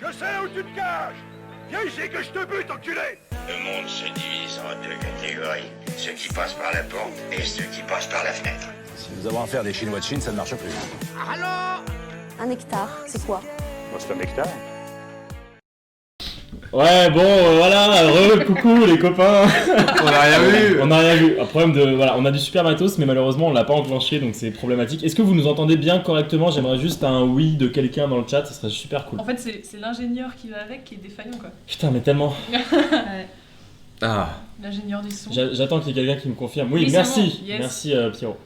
Je sais où tu te caches. Viens ici que je te bute, enculé. Le monde se divise en deux catégories. Ceux qui passent par la porte et ceux qui passent par la fenêtre. Si nous avons affaire à des Chinois de Chine, ça ne marche plus. Allô. Un nectar, c'est quoi? C'est un nectar. Ouais, bon, voilà, coucou les copains. On a rien vu. On n'a rien vu. Un problème de, voilà, on a du super matos, mais malheureusement on l'a pas enclenché, donc c'est problématique. Est-ce que vous nous entendez bien correctement? J'aimerais juste un oui de quelqu'un dans le chat, ça serait super cool. En fait, c'est l'ingénieur qui va avec qui est défaillant, quoi. Putain, mais tellement. Ouais. Ah. L'ingénieur du son. J'attends qu'il y ait quelqu'un qui me confirme. Oui, Oui, merci. c'est bon, yes. Merci Pierrot.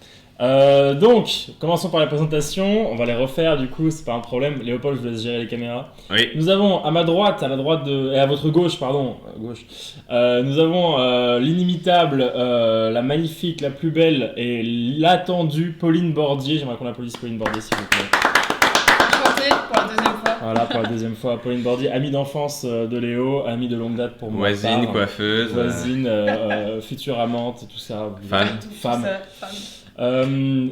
Donc, commençons par les présentations. On va les refaire du coup, c'est pas un problème. Léopold, je vous laisse gérer les caméras. Oui. Nous avons à ma droite, et à votre gauche, pardon, gauche. Nous avons l'inimitable, la magnifique, la plus belle et l'attendue Pauline Bordier. J'aimerais qu'on applaudisse Pauline Bordier, s'il vous plaît. Enchantée pour la deuxième fois. Voilà, pour la deuxième fois, Pauline Bordier, amie d'enfance de Léo, amie de longue date pour moi. Voisine, coiffeuse. Voisine, future amante, tout ça. Femme. Femme. Femme.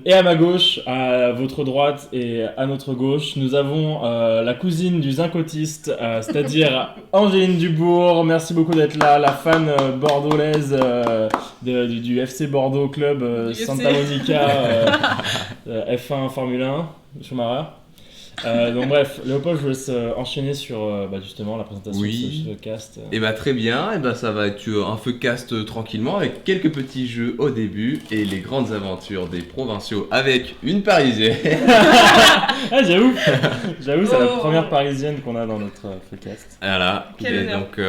Et à ma gauche, à votre droite et à notre gauche, nous avons la cousine du zinc autiste, c'est-à-dire Angéline Dubourg. Merci beaucoup d'être là, la fan bordelaise du FC Bordeaux Club Santa Monica F1 Formule 1 Schumacher. Donc bref, Léopold, je vous laisse enchaîner sur justement la présentation de ce cast. Et bah très bien, et bah ça va être un fuckcast tranquillement avec quelques petits jeux au début et les grandes aventures des provinciaux avec une parisienne. Ah j'avoue, c'est la première parisienne qu'on a dans notre fuckcast. Voilà, Quel et honneur. donc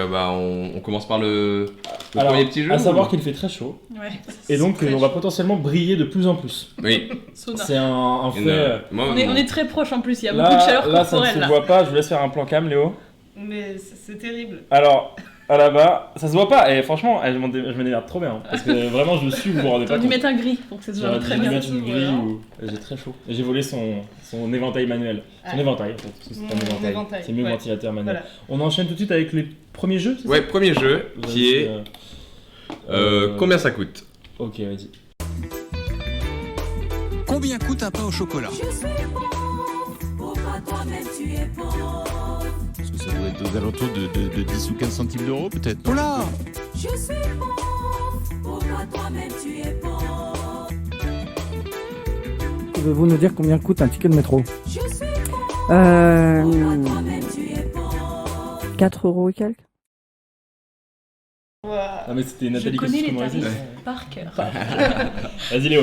on commence par le Alors, premier petit jeu. à savoir ou... qu'il fait très chaud, Ouais. et donc C'est on va potentiellement briller de plus en plus. Oui. Sauna. C'est un fait... Moi, On est très proches en plus, il y a Là, beaucoup de chaleur là ça ne corporelle se là. voit pas, je vous laisse faire un plan cam Léo. Mais c'est terrible. Alors, à là-bas, ça se voit pas, et franchement, je me démerde trop bien, parce que vraiment je le suis, vous vous rendez pas T'aurais dû compte. mettre un gris pour que ça se voit J'aurais très dû bien. mettre une grille où j'ai très chaud. Et j'ai volé son éventail manuel. Son Ah. éventail en fait, parce que c'est pas un Mon éventail. éventail, C'est mieux ouais. ventilateur manuel. Voilà. On enchaîne tout de suite avec les premiers jeux, c'est ça? Ouais, premier jeu qui est combien ça coûte. Ok, vas-y. Combien coûte un pain au chocolat? Parce que ça doit être aux alentours de 10 ou 15 centimes d'euros peut-être. Oh là! Pouvez-vous nous dire combien coûte un ticket de métro? 4 euros et quelques. Ah mais c'était Je Nathalie connais les Kosciusko-Morizet. tarifs par cœur. Vas-y Léo.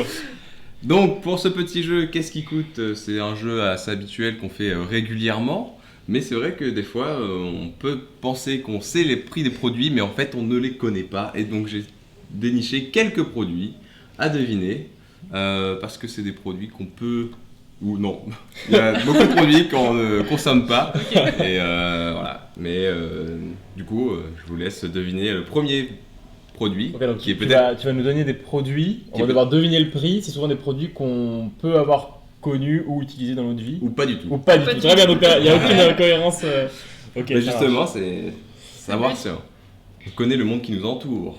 Donc pour ce petit jeu, qu'est-ce qui coûte? C'est un jeu assez habituel qu'on fait régulièrement, mais c'est vrai que des fois on peut penser qu'on sait les prix des produits, mais en fait on ne les connaît pas. Et donc j'ai déniché quelques produits à deviner, parce que c'est des produits qu'on peut... ou non. Il y a beaucoup de produits qu'on ne consomme pas. Et voilà. Mais du coup, je vous laisse deviner le premier produit, Ok, donc qui est tu peut-être... vas nous donner des produits, on Qui va est devoir deviner le prix, c'est souvent des produits qu'on peut avoir connus ou utilisés dans notre vie. Ou pas du tout. Ou pas du Pas tout. du Très bien, tout. donc il n'y a aucune cohérence. Ok, Mais ça justement, marche. c'est savoir si on connaît le monde qui nous entoure.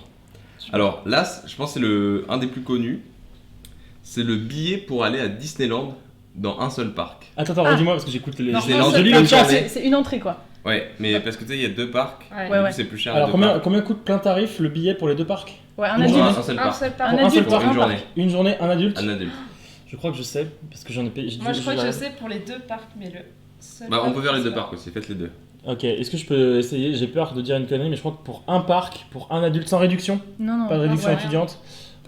Alors là, je pense que c'est un des plus connus. C'est le billet pour aller à Disneyland dans un seul parc. Attends, redis-moi parce que j'écoute les... Non, C'est un l'an seul de parc, une journée. c'est une entrée quoi. Ouais, mais parce que tu sais, il y a deux parcs. Ouais, du coup, ouais. c'est plus cher. Alors les deux parcs. combien coûte plein tarif le billet pour les deux parcs? Ouais, un Pour adulte. un seul parc. Un Pour un seul adulte, parc, une un journée. parc. Une journée, un adulte? Un adulte. Je crois que je sais, parce que j'en ai payé. Moi je crois que je sais pour les deux parcs, mais le seul Bah, on parc, peut faire les je deux sais pas. parcs aussi, faites les deux. Ok, est-ce que je peux essayer? J'ai peur de dire une connerie, mais je crois que pour un parc, pour un adulte sans réduction, Non, pas de réduction ouais. étudiante,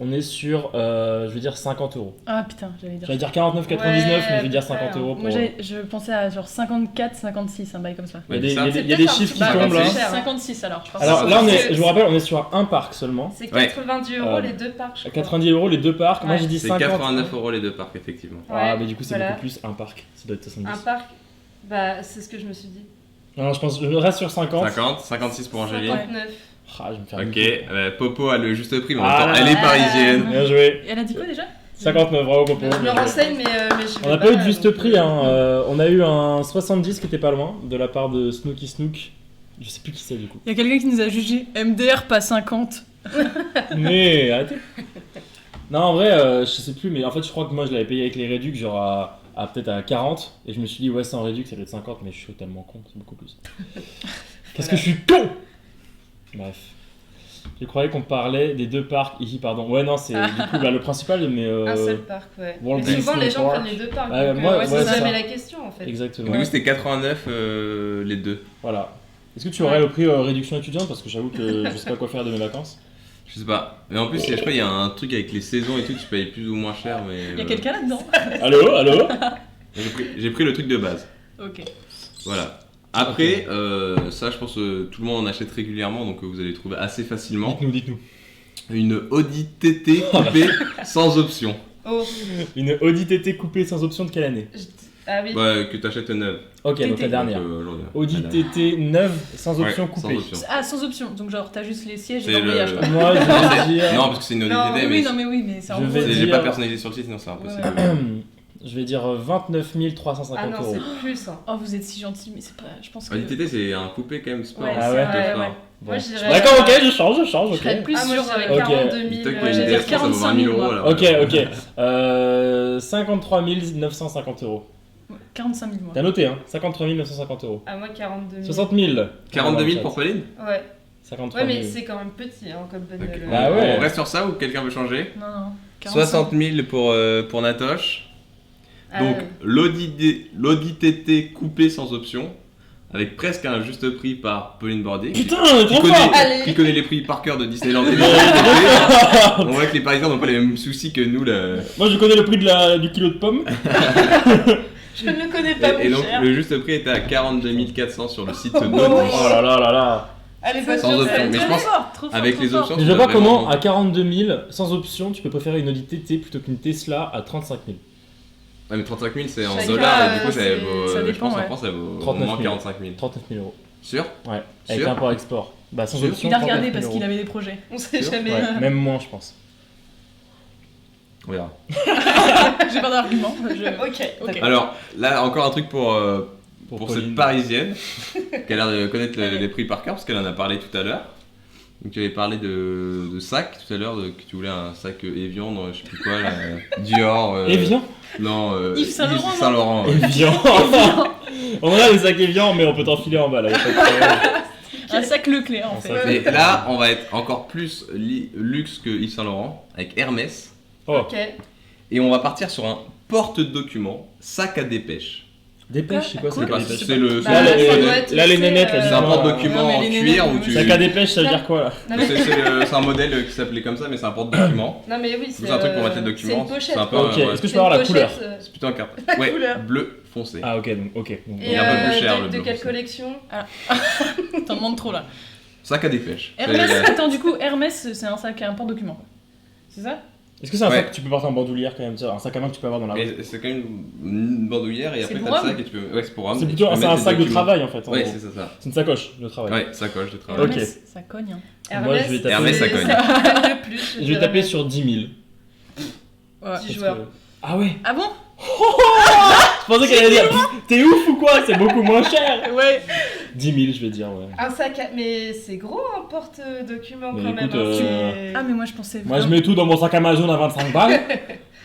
on est sur, je vais dire 50 euros. Ah putain, j'allais dire. J'allais dire 49,99, mais je vais dire 50 euros pour... Moi je pensais à genre 54, 56, un bail comme ça. Il y a des, Ouais, il y a ça, des- c'est il y a des peut-être un chiffres petit qui peu tombent là. plus cher. 56 alors, je pense. Alors là, C'est- je vous rappelle, on est sur un parc seulement. C'est Ouais. 90 Euh, euros les deux parcs. je À crois. 90 euros les deux parcs, moi Ouais. j'ai dit C'est 50. 89 euros les deux parcs, effectivement. Ah, Ouais, mais du coup c'est voilà. beaucoup plus un parc, ça doit être 70. Un parc, bah c'est ce que je me suis dit. Non, je pense, je reste sur 50. 50, 56 pour Angéline. 59. Ah, je vais me faire Ok, niquer. Popo a le juste prix, mais en Ah. même temps, elle est parisienne. Bien joué. Et elle a dit quoi déjà? 59, bravo Popo. Je me Bien joué. renseigne, mais je On n'a pas eu de juste prix, hein. On a eu un 70 qui était pas loin, de la part de Snooki Snook. Je sais plus qui c'est du coup. Il y a quelqu'un qui nous a jugé MDR pas 50. Mais arrêtez. Non, en vrai, je sais plus, mais en fait, je crois que moi je l'avais payé avec les réducs, genre peut-être à 40 et je me suis dit ouais c'est en réduc, ça va être 50 mais je suis tellement con, c'est beaucoup plus. Qu'est-ce que je suis con. Bref. Je croyais qu'on parlait des deux parcs ici, pardon. Ouais non c'est du coup le principal mais... Un seul parc, ouais. World Mais souvent Disney les gens Park. prennent les deux parcs, Ouais, donc moi, c'est ouais, jamais ça. la question en fait. Exactement. Du coup, c'était 89 les deux. Voilà. Est-ce que tu aurais le prix réduction étudiante parce que j'avoue que je sais pas quoi faire de mes vacances. Je sais pas. Mais en plus, je crois qu'il y a un truc avec les saisons et tout, tu payes plus ou moins cher. Mais Il y a quelqu'un là-dedans. Allô. J'ai pris le truc de base. Ok. Voilà. Après, ça, je pense que tout le monde en achète régulièrement, donc vous allez le trouver assez facilement. Dites-nous. Une Audi TT coupée sans option. Oh. Une Audi TT coupée sans option de quelle année? Ah oui. Ouais, que t'achètes neuve. Ok, donc TT. la dernière. Donc, aujourd'hui. Audi La dernière. TT neuve sans option Ouais, coupée. sans option. Ah, sans option. Donc genre t'as juste les sièges et C'est l'embrayage. le- quoi. Moi, je vais dire... Non, parce que c'est une Audi Non, TT, oui, mais non mais oui, mais c'est en Je gros. vais j'ai dire- pas personnalisé sur le site, sinon c'est impossible. Ouais. Je vais dire 29 350 Ah non, euros. c'est plus. Hein. Oh, vous êtes si gentil, mais c'est pas. Je pense que. Audi TT, c'est un coupé quand même sport. Ouais, Ah c'est ouais. vrai, Sport. ouais. Bon. Moi, je dirais. D'accord, ok, je change, Je ok. serais plus Ah, moi, sur je dirais 42 000. Dis-toi que Ouais, une j'allais DS, dire ça vaut 20 000 euros là. Ok. 53 950 euros. 45 000 moi. T'as noté, hein 53 950 euros. Ah, moi 42 000. 60 000. 42 000 pour Pauline. Ouais. 53 Ouais, 000. mais c'est quand même petit hein, comme bagnole. Ok. Bah ouais. On reste sur ça ou quelqu'un veut changer? Non, non. 45. 60 000 pour Natoche. Ah, Donc ouais. l'Audi TT coupé sans option, avec presque un juste prix par Pauline Bordier. Putain, qui trop fort. Allez. qui connaît les prix par cœur de Disneyland et des On voit que les Parisiens n'ont pas les mêmes soucis que nous. Là. Moi, je connais le prix du kilo de pommes. Je ne le connais pas, Et mon donc cher. le juste prix était à 42 400 sur le site Oh. d'Audi. Oh là là là là. Allez, pas Sans sûr, option, ça va mais être je pense- trop fort, trop fort, avec trop les fort. options, Je vois pas vraiment- comment, à 42 000, sans option, tu peux préférer une Audi TT plutôt qu'une Tesla à 35 000. Ouais, mais 35 000 c'est en Chacun, dollars et du coup ça c'est- vaut. ça Je dépend, pense en ouais. France ça vaut au 39 moins 000. 45 000. 39 000 euros. Sûr? Ouais, avec Sûr import-export. Bah, sans Sûr option. Il a regardé 39 000 parce qu'il euros. avait des projets. On sait Sûr jamais. Ouais, même moins, je pense. On verra. J'ai pas d'argument. Ok. Alors là encore un truc pour cette Pauline. parisienne qui a l'air de connaître les prix par cœur parce qu'elle en a parlé tout à l'heure. Donc tu avais parlé de sac tout à l'heure, que tu voulais un sac Evian, je sais plus quoi, là, Dior. Evian Non, Yves Saint Laurent, Yves Saint Laurent. ouais. Evian. On a les sacs Evian, mais on peut t'enfiler en bas là. Y a pas de problème. Un sac Leclerc en Un fait. sac. Et là, on va être encore plus luxe que Yves Saint Laurent avec Hermès. Oh, Ok. Et on va partir sur un porte-document sac à dépêche. dépêche, c'est quoi Quoi sac à Bah, dépêche c'est le. Bah, Là, les- ça doit être, là, les tu sais, nénettes, là, C'est un dis-moi. porte-document non, mais en les cuir nénettes, où tu. Sac à dépêche, ça veut dire quoi là Non mais, C'est un modèle qui s'appelait comme ça, mais c'est un porte-document. non, mais oui, c'est. C'est un truc pour mettre les documents. C'est une pochette. C'est un peu. Ok, ouais. est-ce que je peux avoir la couleur C'est plutôt un carte. Ouais, couleur. bleu foncé. Ah, ok, donc, ok. Donc, Et un peu plus cher, le de bleu quelle foncé. collection? T'en demandes trop là. Sac à dépêche. Hermès, C'est- attends, du coup, Hermès, c'est un sac, un porte-document. C'est ça? Est-ce que c'est un Ouais. sac que tu peux porter en bandoulière quand même, tu sais, un sac à main que tu peux avoir dans la rue? Mais c'est quand même une bandoulière et C'est après pour t'as le homme sac et tu peux. Ouais, c'est pour homme. C'est et plutôt tu peux c'est un mettre les sac de documents. travail en fait. en Ouais, gros. c'est ça. C'est une sacoche de travail. Ouais, sacoche de travail. Ok. Hermès, ça cogne. Hein. Moi, je vais taper- Hermès, ça cogne. Le plus. Je vais taper sur 10 000. Ouais. 10 Parce joueurs. que- Ah ouais. Ah bon? Je pensais qu'elle allait dire t'es ouf ou quoi? C'est beaucoup moins cher. Ouais. 10 000, je vais dire, ouais. Un sac à... Mais c'est gros un porte-document Mais quand même. écoute, hein, euh, Ah mais moi je pensais... Moi, je mets tout dans mon sac Amazon à 25 balles.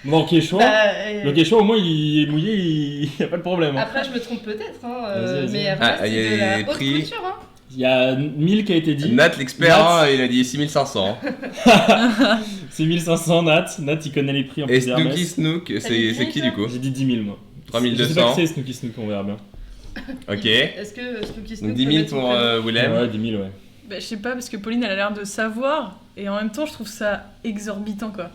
Mon Quechua. Bah, Le Quechua, au moins, il est mouillé, il y a pas de problème. hein. Après je me trompe peut-être, hein, Vas-y, vas-y. mais Hermès Ah, il y a c'est de la les haute prix. couture. Hein. Il y a 1000 qui a été dit. Nat l'expert, Nat. hein, il a dit 6500. C'est 1500 Nat. Nat, il connaît les prix en Et plus d'Hermès. Snooki Snook, dit c'est qui toi du coup? J'ai dit 10 000 moi. 3200. Je sais pas que c'est Snooki Snook, on verra bien. Ok. Est-ce que Snooki Donc Snook 10 peut 000 mettre son pour prénom Willem. Ouais, 10 000, ouais. Bah, je sais pas, parce que Pauline elle a l'air de savoir, et en même temps je trouve ça exorbitant quoi.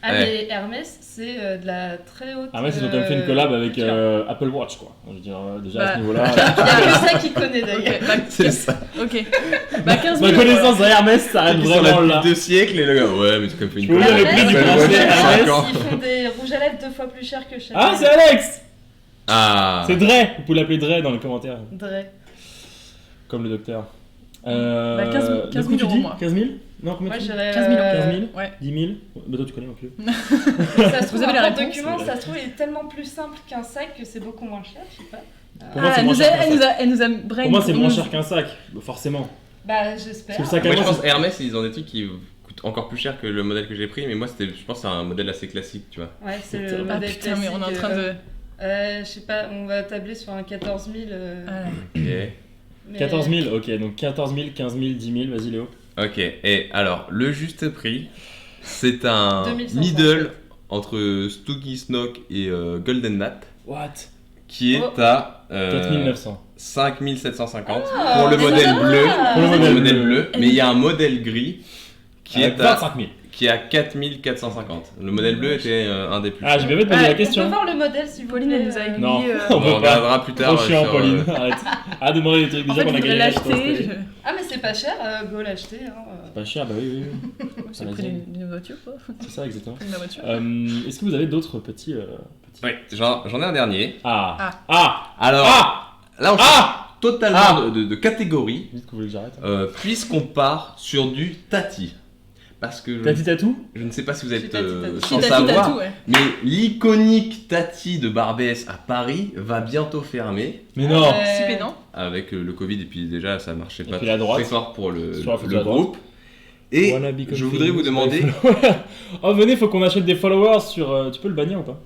Ah Ouais. mais Hermès c'est de la très haute... Hermès, ils ont quand même fait une collab avec couture. Apple Watch, quoi. Je veux dire, déjà à Bah. ce niveau-là. Il y a que ça qu'il connaît d'ailleurs. Ok, bah, C'est ça. ok. Bah 15 Ma 000 connaissance à Hermès s'arrête Ils sont là vraiment là. depuis 2 siècles et le gars, ouais, mais c'est quand même fait une Je peux vous dire le prix du Ça bracelet doit être Hermès. 5 ans. Ils font des rouges à lèvres 2 fois plus cher que Chanel. Ah, c'est Alex. Ah. C'est Dre. Vous pouvez l'appeler Dre dans les commentaires. Dre. Comme le docteur. Bah, 15 000 du coup, tu euros, dis moi. 15 000 Non, combien Moi tu je dis dirais... 15 000 euros. 15 000 Ouais. 10 000 Bah toi tu connais mon plus. Ça se trouve, Vous avez la un réponse, document, c'est ça se trouve, il est tellement plus simple qu'un sac que c'est beaucoup moins cher, je sais pas. Pour moi, Ah, c'est elle moins nous a, cher qu'un elle nous sac. a, elle nous a brain Pour moi, c'est pour moins nous. cher qu'un sac, bah, forcément. Bah j'espère. Parce que le sac à Moi je main, pense Hermès ils ont des trucs qui coûtent encore plus cher que le modèle que j'ai pris, mais moi c'était, je pense que c'est un modèle assez classique, tu vois. Ouais, c'est Ah, le Ah modèle putain, mais on est en classique, train de. Je sais pas, on va tabler sur un 14 000. Voilà. Ok. mais- 14 000, ok, donc 14 000, 15 000, 10 000, vas-y Léo. Ok, et alors, le juste prix, c'est un 2500, middle entre Stuggy Snock et Golden Nat, What qui est Oh. à 4900. 5750 Ah, pour le mais modèle ça bleu. va. Pour le modèle bleu, mais il y a un modèle gris qui est à 25 000. qui est à 4450. Le modèle bleu était un des plus Ah, j'ai bien fait de poser Ouais, la On peut question. voir le modèle s'il vous plaît. Pauline, elle nous a aiguillé. Non. euh, On peut On pas. regardera plus tard. Trop chiant, sur, Pauline. Arrête. Ah, demander des trucs En déjà fait, qu'on a je voudrais gagné. l'acheter. Ah, mais c'est pas cher, go l'acheter. Hein. Pas cher, bah oui, C'est Vas-y. le prix d'une voiture, quoi. c'est ça exactement. Une voiture. Est-ce que vous avez d'autres petits. Ouais, j'en ai un dernier. Ah Ah. Ah Alors, Ah là on change Ah totalement Ah de catégorie, Dites que vous voulez que j'arrête. puisqu'on part sur du tati. Parce que Tati Tatou je ne sais pas si vous êtes C'est tati-tati. sans Si, Tati savoir, Tatou, ouais. mais l'iconique Tati de Barbès à Paris va bientôt fermer Mais non Ouais. Super, non avec le Covid et puis déjà ça marchait Et pas puis la droite. très fort pour le Sur la photo de le la droite. groupe. Et Wanna be je voudrais vous confused demander, by followers. Oh, venez, faut qu'on achète des followers sur. Tu peux le bannir ou pas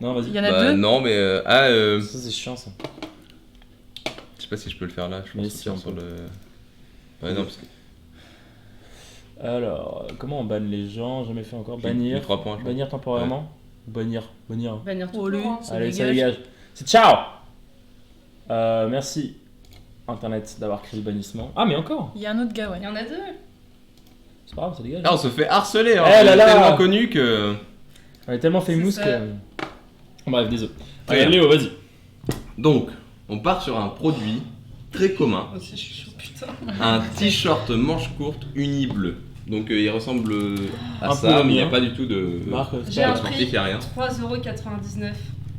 Non, vas-y. Il y en a bah, deux. non mais Ça, c'est chiant ça. je sais pas si je peux le faire là, je Mais pense si, on sur peut. le. Ouais non parce que Alors, comment on banne les gens Jamais fait encore. les Bannir. 3 points. je crois. Bannir temporairement Ou Bannir. Bannir tout Oh, lui. court, hein. Ça Allez, ça dégage. dégage. C'est ciao Merci Internet d'avoir créé le bannissement. Ah, mais encore Il y a un autre gars, ouais. Il y en a deux. C'est pas grave, ça dégage. Ah, on se fait harceler, hein. Eh là On est là. tellement connu que. On est tellement famous C'est que. ça. Bref, désolé. Regarde. Léo, vas-y. Donc, on part sur un produit très commun, Oh, c'est chaud, putain. un t-shirt manche courte uni bleu. Donc il ressemble à Un peu ça, le mais il n'y a mien. pas du tout de Marc, J'ai un sportif, prix il n'y a rien. 3,99€.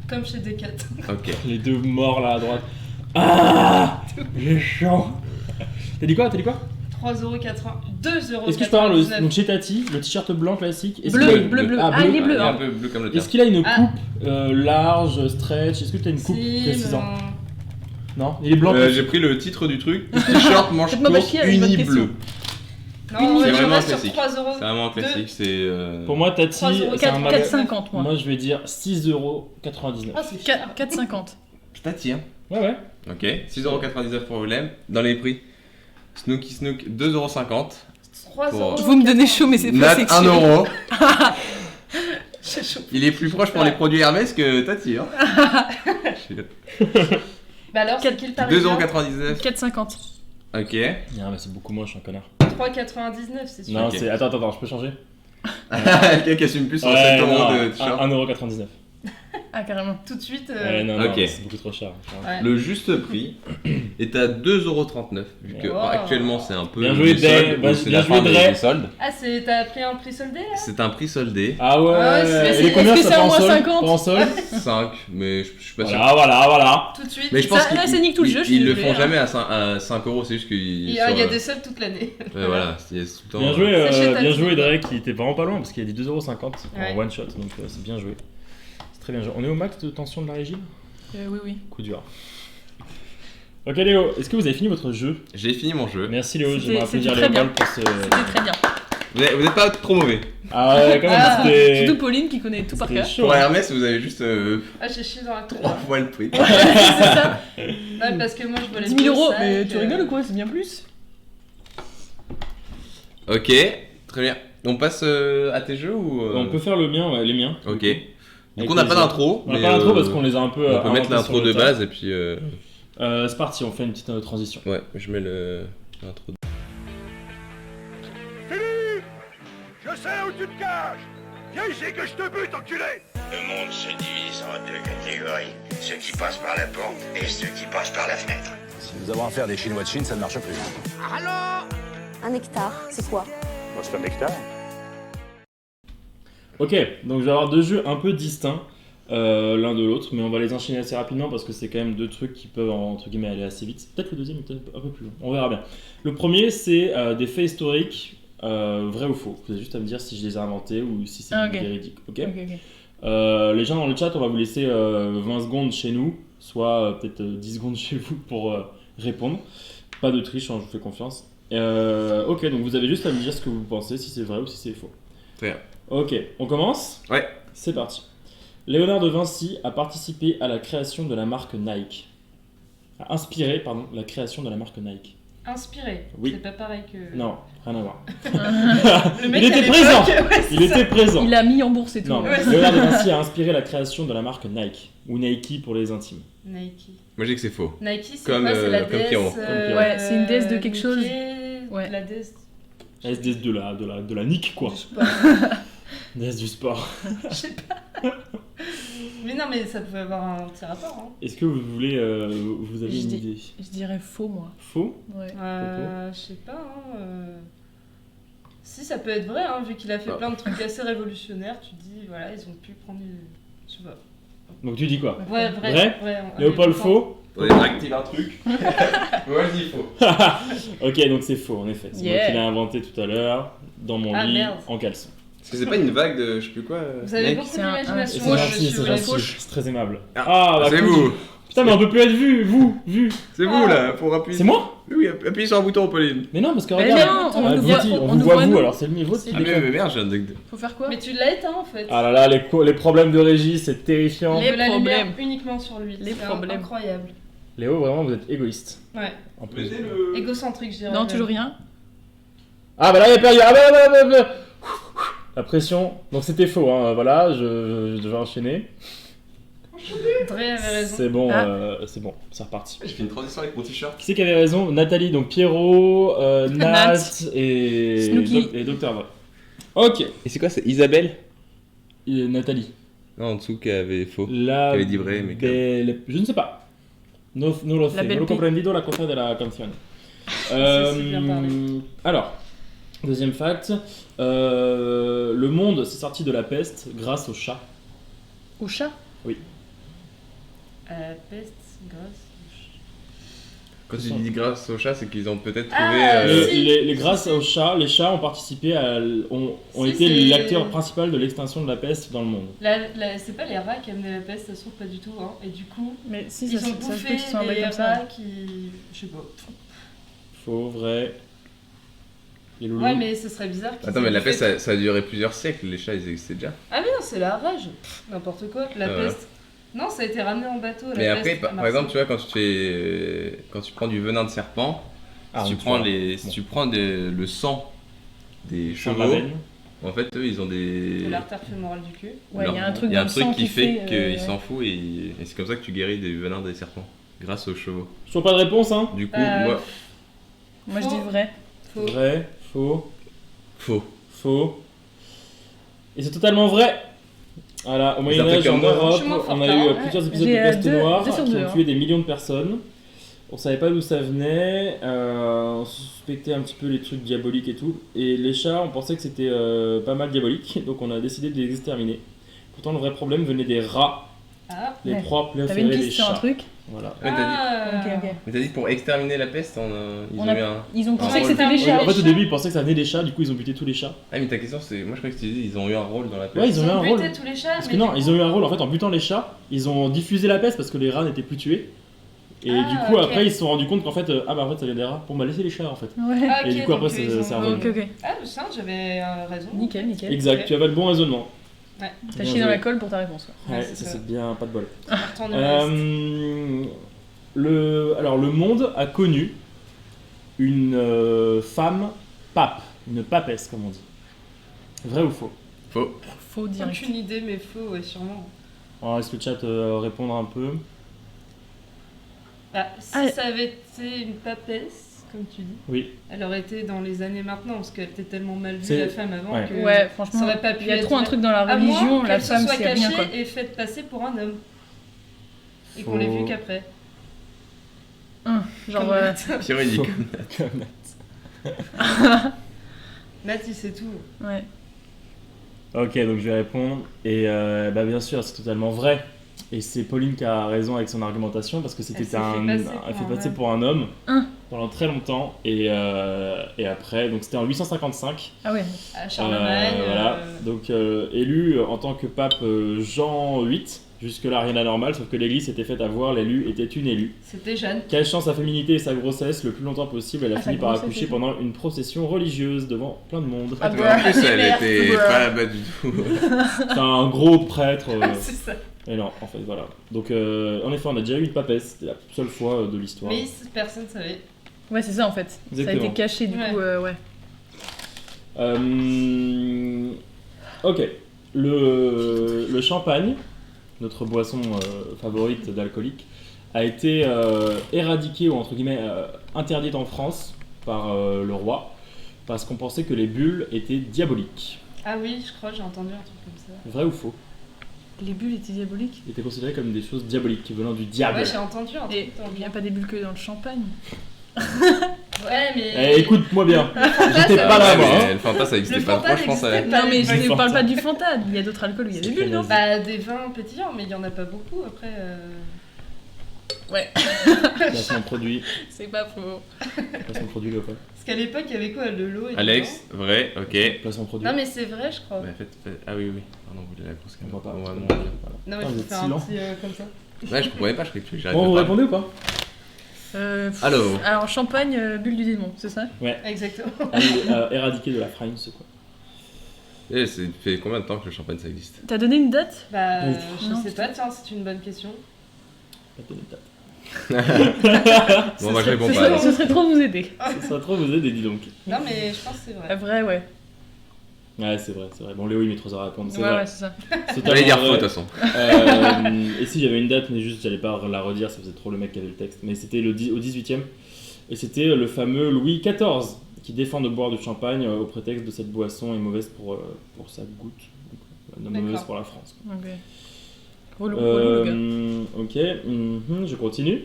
Comme chez Decat. Ok. les deux morts là à droite. Ah j'ai chaud. T'as dit quoi 3,80€. 2,99€. Est-ce que je peux avoir le. Donc chez Tati, le t-shirt blanc classique. Est-ce Bleu, qu'il a- bleu. Ah, Ah, il est bleu. Il est un hein. peu bleu comme le tien. Est-ce qu'il a une Ah. coupe large, stretch Est-ce que tu as une coupe Si, précisante mais Non Il est blanc. J'ai pris le titre du truc, t-shirt manche Faites-moi pas courte chier avec votre uni question. bleu. non, C'est je vraiment reste sur classique. 3€. C'est vraiment un classique, c'est. Pour moi, Tati, 3,99€. c'est un magasin. 4,50 moi. Moi, je vais dire 6,99€. Ah, c'est cher. 4,50. Tati, hein. Ouais, ouais. Ok, 6,99€ pour Willem. Dans les prix, Snooki Snook 2,50€. 3€. Vous me donnez chaud, mais c'est pas Nat sexy. 1€. J'ai chaud. Il est plus proche pour les produits Hermès que Tati, hein. Bah alors, c'est qui le tarif 2,99€. 4,50. Ok. Non, mais c'est beaucoup moins, je suis un connard. 3,99€, c'est sûr. Non, Ok. c'est. Attends, je peux changer Quelqu'un qui assume plus sur 7 euros de t-shirt. 1,99€. Ah, carrément. Tout de suite. Ouais, non, non, Ok. c'est beaucoup trop cher. Ouais. Le juste prix est à 2,39€. Vu que Wow. actuellement c'est un peu. Bien joué, les soldes, Dave. ou Bien c'est joué, la fin Dre. des soldes. Ah, t'as pris un prix soldé là C'est un prix soldé. Ah ouais, Ah ouais, c'est- Et combien est-ce que ça c'est fait en en moins sol 50? Pas en sol 5, mais je suis pas sûr. Voilà. Tout de suite. Mais je pense Ça- là, c'est nique tout le jeu, je suis Ils le désolée, font hein. jamais à 5€, c'est juste Il qu'ils. y a des soldes toute l'année. Ouais, voilà, c'est tout le temps. Bien joué, C'est chez bien Tati. joué Drake, il était vraiment pas loin parce qu'il a dit 2,50€ Ouais. en one shot, donc c'est bien joué. C'est très bien joué. On est au max de tension de la régie Oui. Coup dur. Ok Léo, est-ce que vous avez fini votre jeu J'ai fini mon jeu. Merci Léo, C'était- j'aimerais applaudir c'était très Léo bien. pour ce... C'était très bien. Vous êtes pas trop mauvais. Ah ouais, quand même, Ah, c'était... surtout Pauline qui connaît tout par c'était cœur. chaud. Pour hein. Hermès, vous avez juste Ah, j'ai chié dans la 3 fois le prix. C'est ça. Ouais, parce que moi je volais 10 000 euros, mais tu rigoles ou quoi? C'est bien plus. Ok, très bien. On passe à tes jeux ou. On peut faire le mien, ouais, les miens. Ok. Avec Donc on n'a pas plaisir. d'intro. On n'a mais, pas d'intro parce qu'on les a un peu... On peut mettre inventés l'intro sur le de tas. base et puis. C'est parti, on fait une petite transition. Ouais, je mets l'intro. Philippe! Je sais où tu te caches! Viens ici que je te bute, enculé! Le monde se divise en deux catégories. Ceux qui passent par la porte et ceux qui passent par la fenêtre. Si nous avons affaire à des Chinois de Chine, ça ne marche plus. Un hectare, c'est quoi? C'est un hectare. Ok, donc je vais avoir deux jeux un peu distincts l'un de l'autre, mais on va les enchaîner assez rapidement parce que c'est quand même deux trucs qui peuvent entre guillemets aller assez vite. Peut-être le deuxième, peut-être un peu plus long. On verra bien. Le premier, c'est des faits historiques, vrais ou faux. Vous avez juste à me dire si je les ai inventés ou si c'est Ah, ok. véridique. Ok. Ok. Les gens dans le chat, on va vous laisser 20 secondes chez nous, soit peut-être 10 secondes chez vous pour répondre. Pas de triche, hein, je vous fais confiance. Ok, donc vous avez juste à me dire ce que vous pensez, si c'est vrai ou si c'est faux. Très bien. Ok, on commence ? Ouais. C'est parti. Léonard de Vinci a participé à la création de la marque Nike. A inspiré, pardon, la création de la marque Nike. Inspiré. Oui. C'est pas pareil que. Non, rien à voir. Le mec Il était à présent. l'époque, ouais, Il était présent. Il a mis en bourse et tout. Non, Ouais, Léonard de Vinci a inspiré la création de la marque Nike, ou Nike pour les intimes. Nike. Moi, je dis que c'est faux. Nike, c'est Comme, quoi? C'est la comme déesse. Pierrot. Ouais, c'est une déesse de quelque chose. Ouais. La déesse. La déesse de la Nike, quoi. Je sais pas. Déesse du sport. Je sais pas. Mais non, mais ça pouvait avoir un petit rapport. Hein. Est-ce que vous voulez. Vous avez une idée Je dirais faux, moi. Faux? Ouais. Je sais pas. Si, ça peut être vrai, hein, vu qu'il a fait plein de trucs assez révolutionnaires. Tu te dis, voilà, ils ont pu prendre. Je sais pas. Donc tu dis quoi? Ouais, vrai. Léopold, faux? On active un truc. Moi, je dis faux. Ok, donc c'est faux, en effet. C'est moi qui l'ai inventé tout à l'heure, dans mon lit, merde. en caleçon. Parce que c'est pas une vague de je sais plus quoi. Vous avez Nike. beaucoup C'est un- d'imagination. C'est Moi, gentil, je suis c'est fauche. gentil. C'est très aimable. Ah, c'est cool. vous. Putain, mais on peut plus être vu. C'est vous là, pour appuyer. C'est moi? Oui, appuyez sur un bouton, Pauline. Mais non, parce que Mais regarde. non, on nous vous voit- dit, on on nous vous voit voit vous, nous. alors c'est le niveau qui Ah, déconne. mais merde, j'ai un deck. Faut faire quoi? Mais tu l'as éteint en fait. Ah là là, les problèmes de régie, c'est terrifiant. On Les veut la lumière problèmes. uniquement sur lui. Les C'est problèmes. incroyable. Léo, vraiment, vous êtes égoïste. Ouais. En plus. Égocentrique, je dirais. Non, même. toujours rien. Ah bah là, il est perdu. Ah bah. La pression. Donc c'était faux, hein. Voilà, je devais enchaîner. Dre avait raison. C'est bon, Ah. c'est reparti. J'ai fait une transition avec mon t-shirt. Qui c'est qui avait raison? Nathalie, donc Pierrot, Nat et Snooki. et Dr. Dre. Ok. Et c'est quoi, c'est Isabelle? Et Nathalie. Non, en dessous qui avait faux. La Qui avait dit vrai, mais je ne sais pas. No lo sé, La no belle lo pi. comprendido la cosa de la canción. c'est bien parlé. Alors, deuxième fact. Le monde s'est sorti de la peste grâce au chat. Au chat? Peste, grosse. Quand tu dis grâce au chat, c'est qu'ils ont peut-être Ah, trouvé. si. Les grâce au chat, les chats ont participé ont Si, été c'est- l'acteur principal de l'extinction de la peste dans le monde. C'est pas les rats qui amenaient la peste, ça se trouve pas du tout. Hein. Et du coup, Mais si, ils ça ont se peut bouffé qu'ils soient un mec les comme ça. rats qui. Je sais pas. Faux, vrai. Et Loulou. Ouais, mais ce serait bizarre qu'ils Attends, aient mais la bouffé- peste, ça a duré plusieurs siècles. Les chats, ils existaient déjà. Ah, mais non, c'est la rage. N'importe quoi. La Voilà. peste. Non, ça a été ramené en bateau. La Mais après, peste, à par exemple, Marseille. tu vois, quand tu prends du venin de serpent, Ah, si tu donc, prends, vois. si tu prends le sang des Champ de chevaux, la veine. en fait, eux, ils ont des. De l'artère fémorale du cul. Ouais, il y a un truc Il y a dans un le truc sang qui fait qu'il ouais. s'en fout et c'est comme ça que tu guéris des venins des serpents. Grâce aux chevaux. Toujours pas de réponse, hein? Du coup, Euh, moi. Moi, je dis vrai. Faux. Vrai, faux, Faux. faux. Et c'est totalement vrai! Voilà, au Mais Moyen-Âge, c'est un en truc comme moi, Europe, chemin fort on a tard, eu ouais. plusieurs épisodes de J'ai, peste deux noire sur qui deux, ont hein. tué des millions de personnes. On savait pas d'où ça venait, on suspectait un petit peu les trucs diaboliques et tout. Et les chats, on pensait que c'était pas mal diabolique, donc on a décidé de les exterminer. Pourtant, le vrai problème venait des rats, Ah, les Ouais. proies T'avais préférées une des piste sur un chats. truc? Voilà. Ouais, t'as dit, ah. Ok. mais t'as dit que pour exterminer la peste, ils On ont a- eu un. Ils ont un pensé que rôle. c'était les Oui, chats. En fait, au chats. début, ils pensaient que ça venait des chats, du coup, ils ont buté tous les chats. Ah, mais ta question, c'est. Moi, je croyais que tu disais ils ont eu un rôle dans la peste. Ouais, ils ont eu un rôle. buté tous les chats. Parce que mais non, du ils coup- ont eu un rôle en fait en butant les chats, ils ont diffusé la peste parce que les rats n'étaient plus tués. Et Ah, du coup, ok. après, ils se sont rendus compte qu'en fait, ah bah en fait, ça vient des rats. Bon, bah laissez les chats en fait. Ouais. Ah, Et ok, du coup, après, donc, c'est- ils ont- c'est revenu. Ok, ok. Ah, mais ça, j'avais raison. Nickel, nickel. Exact, ok. tu avais le bon raisonnement. Ouais. T'as Bien chié dans joué. la colle pour ta réponse. Ouais, Ouais, ça c'est ça. c'est bien, pas de bol. Partant du reste. Alors, le monde a connu une femme pape, une papesse comme on dit. Vrai ou faux? Faux. Faux direct. Aucune idée, mais faux, ouais, sûrement. On laisse le chat répondre un peu. Ah, si Ah. ça avait été une papesse, comme tu dis, Oui. elle aurait été dans les années maintenant, parce qu'elle était tellement mal vue, C'est- la femme, avant, ouais. que Ouais, franchement, ça aurait pas pu il y a être trop un vrai. truc dans la À religion, moins la qu'elle se femme soit c'est rien quoi. cachée et faite passer pour un homme. Et qu'on l'ait Faux. vu qu'après. Genre, Comme Matt. Pierre, il dit Faux. Matt, il sait tout. ouais. Ok, donc je vais répondre. Et bah bien sûr, c'est totalement vrai. Et c'est Pauline qui a raison avec son argumentation parce que Elle s'est fait passer pour un homme pendant très longtemps et après donc c'était en 855. Ah ouais. Charlemagne. Voilà. Donc élu en tant que pape Jean VIII. Jusque-là rien d'anormal, sauf que l'église s'était faite avoir, l'élu était une élue. C'était Jeanne. Cachant sa féminité et sa grossesse le plus longtemps possible, elle a fini par accoucher pendant une procession religieuse devant plein de monde. En plus, elle était pas là-bas du tout. C'est un gros prêtre. C'est ça. Et non, en fait, voilà. Donc, en effet, on a déjà eu une papesse, c'était la seule fois de l'histoire. Mais personne ne savait. Ouais, c'est ça en fait. Exactement. Ça a été caché du coup, ouais. Ok. Le champagne, notre boisson favorite d'alcoolique, a été éradiquée ou entre guillemets interdite en France par le roi parce qu'on pensait que les bulles étaient diaboliques. Ah oui, je crois, j'ai entendu un truc comme ça. Vrai ou faux? Les bulles étaient diaboliques. Ils étaient considérés comme des choses diaboliques venant du diable. Ouais, j'ai entendu un truc. Et il n'y a pas des bulles que dans le champagne. Ouais, mais. Écoute-moi bien, j'étais pas là moi. Le Fanta ça existait Le pas Fanta trop, je pense. n'existait pas. Non, mais je ne Fanta. parle pas du Fanta. Il y a d'autres alcools où il y a des bulles, non? Bah, des vins pétillants, mais il y en a pas beaucoup après. Ouais. Placement produit. C'est pas faux. Placement produit, le quoi? Parce qu'à l'époque, il y avait quoi? De l'eau et du Alex, vrai, ok. Placement vin. produit. Non, mais c'est vrai, je crois. Bah, ah oui, oui. Pardon, vous l'avez la grosse On voit pas. caméra. Voilà. Non, mais Ah, je vous peux êtes faire un silent. petit comme ça. Ouais, je comprenais pas, je croyais que j'arrêtais Bon, de vous parler. répondez ou pas? Alors. Champagne, bulle du démon, c'est ça? Ouais. Exactement. Éradiqué de la France, quoi. Et ça fait combien de temps que le champagne ça existe? T'as donné une date? Bah, Ouf. je Non, sais pas, tiens, c'est une bonne question. Pas de date. Bon, moi je réponds Ce pas. ce serait trop vous aider. Ça serait trop vous aider, dis donc. Non, mais je pense que c'est vrai. Vrai, ouais. Ouais, c'est vrai, c'est vrai. Bon, Léo, il met 3 heures à répondre, c'est Ouais, vrai. ouais, c'est ça. C'est J'allais dire totalement faux de vrai. toute façon. Et si j'avais une date, mais juste j'allais pas la redire, ça faisait trop le mec qui avait le texte. Mais c'était au 18e. Et c'était le fameux Louis XIV qui défend de boire du champagne au prétexte de cette boisson est mauvaise pour sa goutte. Donc, mauvaise D'accord. pour la France. Quoi. Ok. Relou, le gars. Ok, je continue.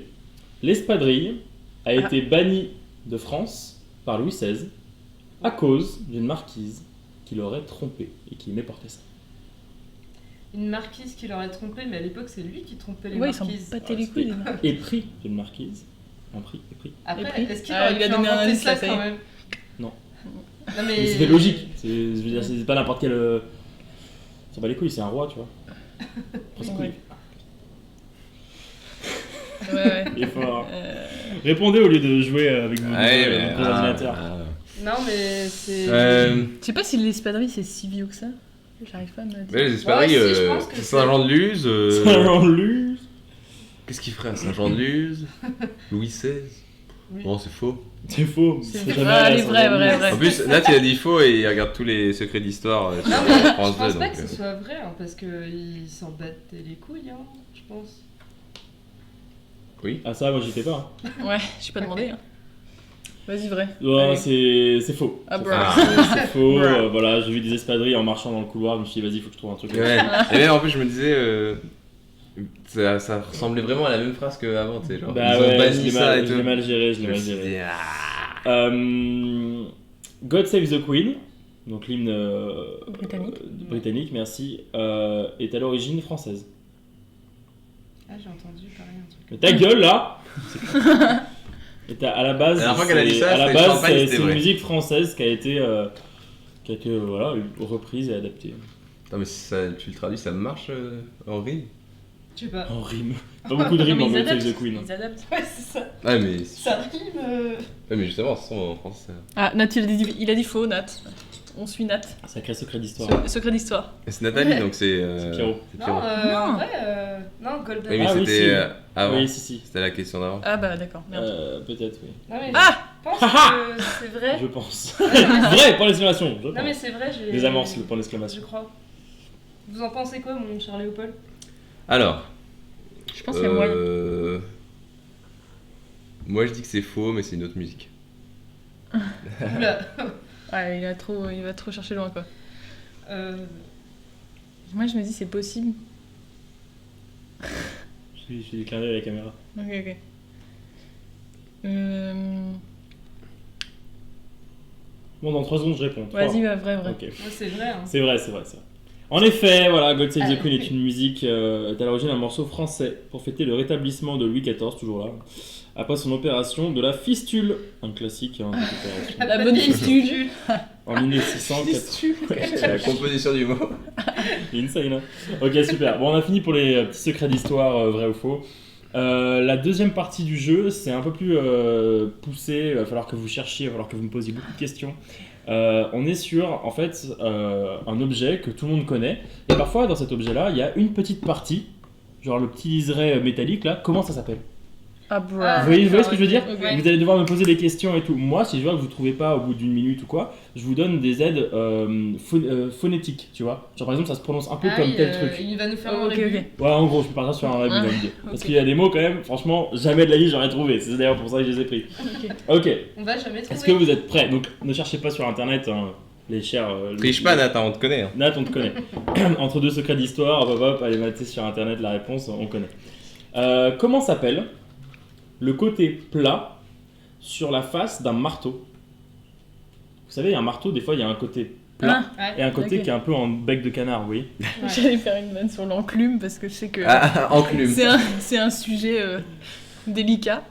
L'espadrille a été bannie de France par Louis XVI à cause d'une marquise qui l'aurait trompé et qui aimait porter ça. Une marquise qui l'aurait trompé, mais à l'époque, c'est lui qui trompait les Ouais, ils s'en marquises. battaient les couilles, les gars. Et pris d'une marquise. Un prix, et pris. Après, Et puis est-ce qu'il Ah, aurait il a pu donné un inventer indice, ça là, ça y quand est. même? Non. Non, Mais c'était logique. Je veux dire, c'est pas n'importe quel. Ça bat les couilles, c'est un roi, tu vois. Prends ses couilles. Ouais. Il est fort. Répondez au lieu de jouer avec vos ordinateurs. Non, mais c'est. Je sais pas si l'espadrille c'est si vieux que ça. J'arrive pas à me dire. Mais les espadrilles, Ouais, si, je pense que c'est- Saint-Jean-de-Luz. Saint-Jean-de-Luz. Qu'est-ce qu'il ferait à Saint-Jean-de-Luz? Louis XVI. Oui. Bon, c'est faux. C'est faux. C'est C'est vrai, jamais allez, vrai, Saint-Jean-de-Luz. vrai. En plus, Nat il a dit faux et il regarde tous les secrets d'histoire sur Non, mais je France 2. pense pas Donc, que ce soit vrai, hein, parce qu'ils s'en battaient les couilles, hein, je pense. Ah, ça, moi j'y étais pas. Hein. Ouais, j'ai pas demandé. Hein. Vas-y, vrai. Non, Allez. c'est faux. Ah, C'est bro. faux, c'est faux. Bro. Voilà, j'ai vu des espadrilles en marchant dans le couloir. Je me suis dit, vas-y, faut que je trouve un truc. Ouais. Et même en plus, je me disais. Ça ressemblait vraiment à la même phrase qu'avant, tu sais. Genre, Bah ils ont ouais, banni je ça et l'ai tout. mal géré, je l'ai Je me mal suis géré. dit, ah. God Save the Queen, donc l'hymne britannique, merci, est à l'origine française. Ah, j'ai entendu parler un truc. Mais ta gueule là Et à la base, La dernière fois qu'elle a dit ça, à la c'était base, Champagne, c'est c'était une vrai. musique française qui a été voilà, reprise et adaptée. Attends, mais si tu le traduis, ça marche en rime? Je sais pas. En rime. Pas beaucoup de rimes Non, dans mais God Save the Queen. Ils adaptent. Ouais, c'est ça. Ouais, mais. Ça rime. Ouais, mais justement, ce sont en français. Ah, Nat, il a dit faux, Nat. On suit Nat. Sacré secret d'histoire. Secret d'histoire. Et c'est Nathalie, Ouais. donc c'est. C'est Pierrot. C'est Non, Pierrot. en Non. vrai, non, Golden. Oui, mais Ah oui, c'était si. avant. Oui, si. C'était la question d'avant. Ah bah d'accord, merde. Peut-être, oui. Non, mais Ah je pense que c'est vrai. Je pense. Vrai, point d'exclamation. je Non, pense. mais c'est vrai, j'ai. Les amorces, le point Je d'exclamation. crois. Vous en pensez quoi, mon cher Léopold? Alors. Je pense qu'il y a moyen. Moi, je dis que c'est faux, mais c'est une autre musique. Oula. Ouais, il va trop chercher loin quoi. Moi je me dis c'est possible. Je suis déclaré à la caméra. Ok. Bon, dans 3 secondes, je réponds. Vas-y, va, vrai. Ok. Ouais, c'est vrai. Hein. C'est vrai. En effet, voilà, God Save the Queen est une musique, est à l'origine un morceau français pour fêter le rétablissement de Louis XIV, toujours là, après son opération de la fistule, un classique, hein, cette opération. La bonne fistule. En 1604. C'est la composition du mot. Insane. Hein. Ok, super. Bon, on a fini pour les petits secrets d'histoire, vrai ou faux. La deuxième partie du jeu, c'est un peu plus poussé. Il va falloir que vous cherchiez, il va falloir que vous me posiez beaucoup de questions. On est sur, en fait, un objet que tout le monde connaît. Et parfois, dans cet objet-là, il y a une petite partie, genre le petit liseré métallique, là. Comment ça s'appelle ? Vous voyez ce que je veux dire ? Okay. Vous allez devoir me poser des questions et tout. Moi, si je vois que vous ne trouvez pas au bout d'une minute ou quoi, je vous donne des aides phonétiques, tu vois. Genre par exemple, ça se prononce un peu comme tel truc. Il va nous faire un Ok. rébut. Ouais, en gros, je peux partir sur un rébut dans l'idée. Parce qu'il y a des mots quand même, franchement, jamais de la vie j'aurais trouvé. C'est d'ailleurs pour ça que je les ai pris. Ok. On va jamais trouver. Est-ce que vous êtes prêts ? Donc, ne cherchez pas sur internet, hein, les chers. Triche pas, Nathan, on te connaît. Hein. Nat, on te connaît. Entre deux secrets d'histoire, hop, allez mater sur internet la réponse, on connaît. Comment s'appelle le côté plat sur la face d'un marteau ? Vous savez, un marteau, des fois, il y a un côté plat et un côté qui est un peu en bec de canard, vous voyez ? J'allais faire une vanne sur l'enclume parce que je sais que Enclume. c'est un sujet délicat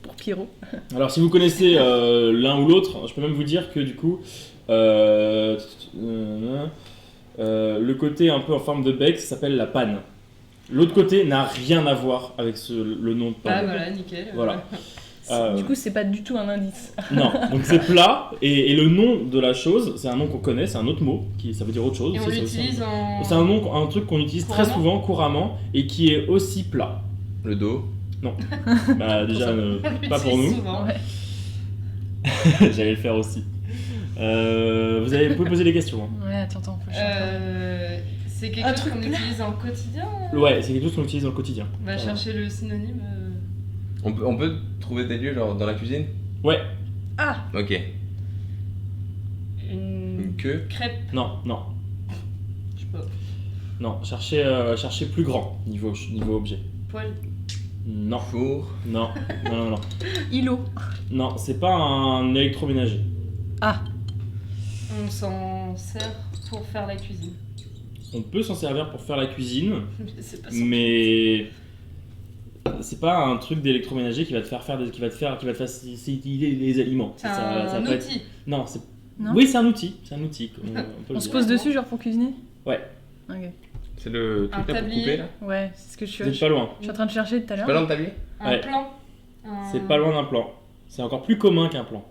pour Pierrot. Alors, si vous connaissez l'un ou l'autre, je peux même vous dire que du coup, le côté un peu en forme de bec, ça s'appelle la panne. L'autre côté n'a rien à voir avec le nom de panne. Ah voilà, nickel. Voilà. Du coup, c'est pas du tout un indice. Non, donc c'est plat et le nom de la chose, c'est un nom qu'on connaît, c'est un autre mot, ça veut dire autre chose. Et on l'utilise en... C'est un truc qu'on utilise très souvent, couramment, et qui est aussi plat. Le dos. Non. Bah déjà, pas pour nous. Souvent. J'allais le faire aussi. Vous pouvez poser des questions. Hein. Ouais, attends, faut que je c'est quelque chose qu'on utilise en quotidien. Ouais, c'est quelque chose qu'on utilise dans le quotidien. On va chercher le synonyme. On peut trouver des lieux genre dans la cuisine ? Ouais. Ah. Ok. Une queue ? crêpe. Non. Je sais pas. Non, cherchez plus grand niveau objet. Poêle. Non. Four ? Non. Îlot. Non, c'est pas un électroménager. Ah. On s'en sert pour faire la cuisine. On peut s'en servir pour faire la cuisine, C'est pas mais c'est pas un truc d'électroménager qui va te faciliter les aliments. C'est un outil. Non, Non. Oui, c'est un outil. On se pose dessus, genre pour cuisiner ? Ouais. Ok. C'est le truc là pour couper là ? Ouais, c'est ce que je suis. Vous êtes pas loin. Je suis en train de chercher tout à l'heure. Pas loin de tablier ? Un plan. C'est pas loin d'un plan. C'est encore plus commun qu'un plan.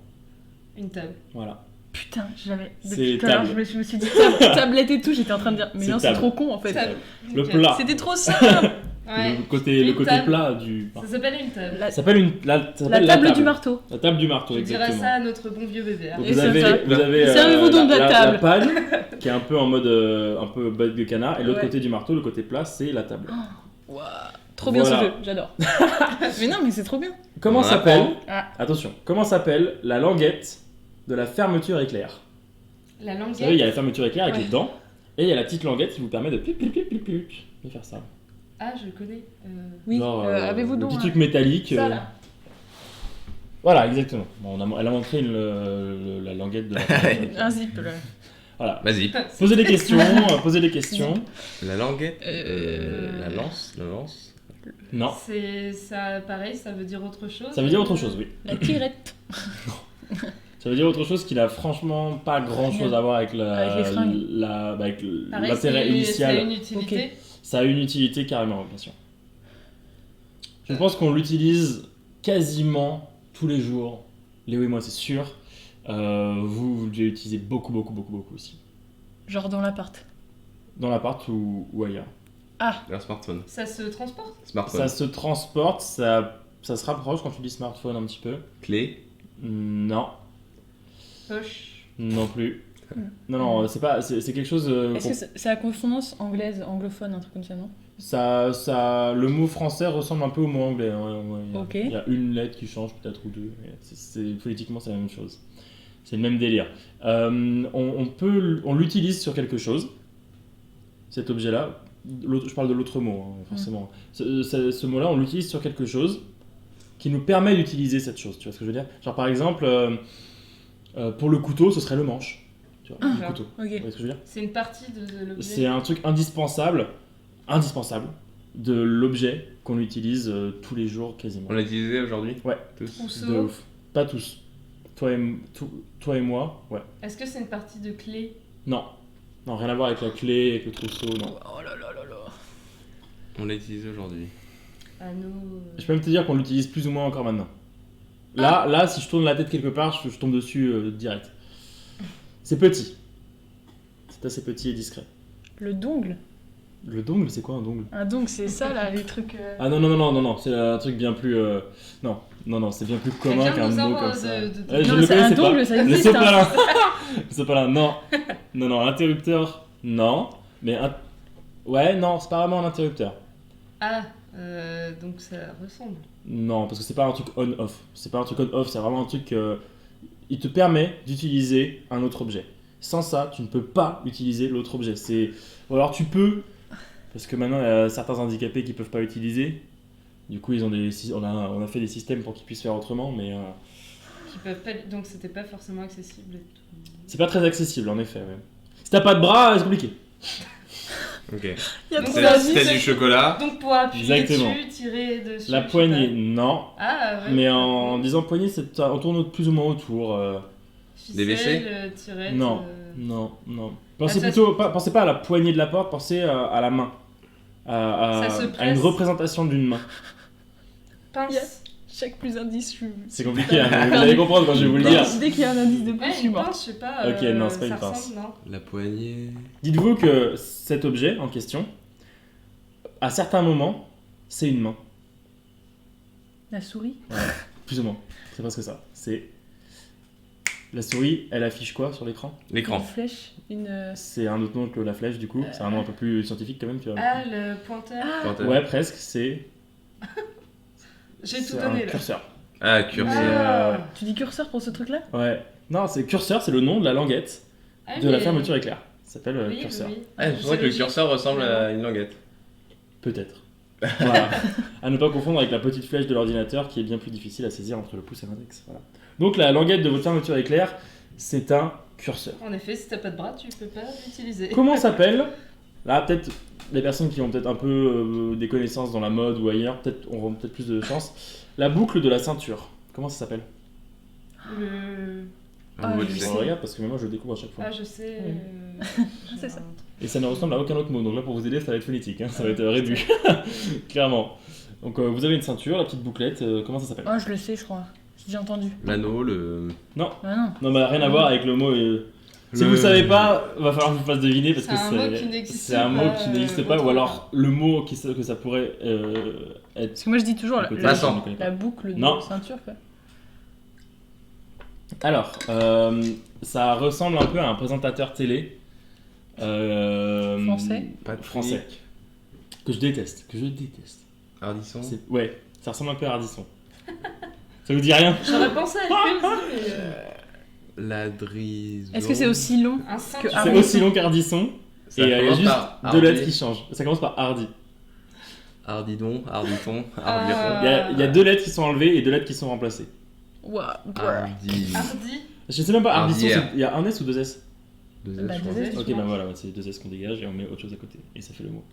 Une table. Voilà. Putain, j'avais. C'est Depuis tout à l'heure, table. je me suis dit tablette et tout, j'étais en train de dire. Mais C'est non, c'est table. trop con en fait. Table. Le Ok. plat. C'était trop simple. Ouais. Le côté table. plat du. Ça s'appelle une table. La, Ça s'appelle la table du marteau. La table du marteau, Tu diras exactement. ça à notre bon vieux bébé. Donc Et vous c'est avez, ça. vous avez Servez-vous donc de la table. la panne qui est un peu en mode un peu bec de canard et l'autre Ouais. côté du marteau, le côté plat, c'est la table. Trop bien Voilà. ce jeu, j'adore. Mais non, mais c'est trop bien. Comment On s'appelle Ah. Attention, comment s'appelle la languette de la fermeture éclair? La Vous languette. savez, il y a la fermeture éclair avec Ouais. les dents et il y a la petite languette qui vous permet de de faire ça. Ah, je connais. Oui, Genre, avez-vous le donc petit truc métallique. Ça là. Voilà, exactement. Bon, elle a montré la languette de la un zip là. Voilà. Vas-y. Posez des questions, posez des questions. La languette, Euh, la lance. Non, C'est ça, pareil, ça veut dire autre chose. ça veut dire autre chose, oui. La tirette. Ça veut dire autre chose qui n'a franchement pas grand chose à voir avec Avec les fringues. avec Pareil, l'intérêt Ça a initial. une utilité. Ça a une utilité carrément, bien sûr. Je pense qu'on l'utilise quasiment tous les jours. Léo et moi, c'est sûr. Vous devez l'utiliser beaucoup aussi. Genre dans l'appart. Dans l'appart ou ailleurs. Un smartphone. Ça se transporte. Smartphone. Ça se transporte, ça se rapproche quand tu dis smartphone un petit peu. Clé. Non, Poche. non plus. Non, c'est quelque chose. Est-ce que c'est la consonance anglaise, anglophone, un truc comme ça, non? Le mot français ressemble un peu au mot anglais. Ouais. Ok. Il y a une lettre qui change peut-être ou deux. Phonétiquement, c'est la même chose. C'est le même délire. On l'utilise sur quelque chose. Cet objet-là. Je parle de l'autre mot, hein, forcément. Ce mot-là, on l'utilise sur quelque chose qui nous permet d'utiliser cette chose. Tu vois ce que je veux dire? Genre par exemple, pour le couteau, ce serait le manche. Tu vois, un Genre. couteau. Ok. Vous voyez ce que je veux dire? C'est une partie de l'objet. C'est un truc indispensable de l'objet qu'on utilise tous les jours quasiment. On l'a utilisé aujourd'hui? Ouais. Tous. Trousseau. De ouf. Pas tous. Toi et moi, ouais. Est-ce que c'est une partie de clé? Non. Non, rien à voir avec la clé, avec le trousseau, non. Oh là là là là. On l'a utilisé aujourd'hui. Anneau. Je peux même te dire qu'on l'utilise plus ou moins encore maintenant. Là, si je tourne la tête quelque part, je tombe dessus direct. C'est petit. C'est assez petit et discret. Le dongle. Le dongle, c'est quoi un dongle? Un dongle, c'est ça là, les trucs. Ah non, c'est un truc bien plus... Non, c'est bien plus commun Quelqu'un qu'un nous mot envoie comme ça. de- Ouais, je Non, le mais c'est un connaissais pas. dongle, ça Le existe, sopalin. Le sopalin, non. Non, l'interrupteur, non. Mais ouais, non, c'est pas vraiment un interrupteur. Ah, donc ça ressemble. Non, parce que c'est pas un truc on-off. C'est pas un truc on-off, c'est vraiment un truc... il te permet d'utiliser un autre objet. Sans ça, tu ne peux pas utiliser l'autre objet. Ou alors tu peux, parce que maintenant il y a certains handicapés qui peuvent pas utiliser. Du coup, on a fait des systèmes pour qu'ils puissent faire autrement, mais Qui peuvent pas... Donc c'était pas forcément accessible et tout. c'est pas très accessible en effet. Ouais. Si t'as pas de bras, c'est compliqué. Ok. Il y a Donc trop ça, d'indices. C'était du chocolat. Donc pour appuyer Exactement. dessus, tirer dessus. La je sais poignée, pas. non. Ah ouais. Mais en disant poignée, on tourne plus ou moins autour. Ficelle, Des WC? tirette, Non. Non. Pensez ça, plutôt, pensez pas à la poignée de la porte, pensez à la main. Ça se À une presse. représentation d'une main. Pince. Chaque plus indice, je suis. C'est compliqué, hein, mais vous allez comprendre quand je vais vous le dire. Dès qu'il y a un indice de plus, Ouais, je suis une morte. pince, je sais pas. Ok, non, c'est pas ça une pince. ressemble, non. La poignée. Dites-vous que cet objet en question, à certains moments, c'est une main. La souris. Plus ou moins. C'est presque ça. C'est. La souris, elle affiche quoi sur l'écran? Une L'écran. flèche. Une. C'est un autre nom que la flèche, du coup. C'est un nom un peu plus scientifique quand même, tu vois. Ah, le pointeur. Pointeur. Ouais, presque. C'est. J'ai tout c'est un donné là. curseur. Ah, curseur. Ah. Tu dis curseur pour ce truc-là? Ouais. Non, c'est curseur, c'est le nom de la languette Ah, de la mais- fermeture éclair. Ça s'appelle Oui, curseur. oui. Ah, c'est vrai que le logique. curseur ressemble à une languette. Peut-être. Voilà. À ne pas confondre avec la petite flèche de l'ordinateur qui est bien plus difficile à saisir entre le pouce et l'index. Voilà. Donc la languette de votre fermeture éclair, c'est un curseur. En effet, si t'as pas de bras, tu peux pas l'utiliser. Comment s'appelle? Là, peut-être les personnes qui ont peut-être un peu des connaissances dans la mode ou ailleurs, peut-être auront peut-être plus de chance. La boucle de la ceinture. Comment ça s'appelle? Le... Un mot je du sais. On regarde parce que moi je le découvre à chaque fois. Ah, je sais. C'est ça. Et ça ne ressemble à aucun autre mot. Donc là, pour vous aider, ça va être phonétique. Hein. Ça va être réduit. Clairement. Donc vous avez une ceinture, la petite bouclette. Comment ça s'appelle? Oh, je le sais, je crois. J'ai déjà entendu. L'anneau, le. Non. Ah non. Non, mais rien à voir avec le mot. Si vous savez pas, va falloir que je vous fasse deviner parce C'est que un mot qui n'existe c'est un mot pas, qui n'existe pas, ou autrement. alors le mot que ça pourrait être. Parce que moi je dis toujours Peut-être, Vincent. je ne connais pas. la boucle de Non. ceinture quoi. Alors, ça ressemble un peu à un présentateur télé. Français. Patrick. Français. Que je déteste. Ardisson. Ouais, ça ressemble un peu à Ardisson. Ça vous dit rien? J'aurais pensé à lui aussi, mais... Ladrison. Est-ce que c'est aussi long Un que ceinture. C'est Ardisson. aussi long qu'Ardisson. Ça Et il y a commence juste par deux Hardy. lettres qui changent. Ça commence par Hardy. Ardidon, Arditon, Ah. Ardiron. Il y a deux lettres qui sont enlevées et deux lettres qui sont remplacées. Ouah, Hardy. Hardy. Je sais même pas, Ardisson, Hardière. il y a un S ou deux S? Deux Bah, S, je deux crois. S. Ok, bah voilà, c'est deux S qu'on dégage et on met autre chose à côté. Et ça fait le mot.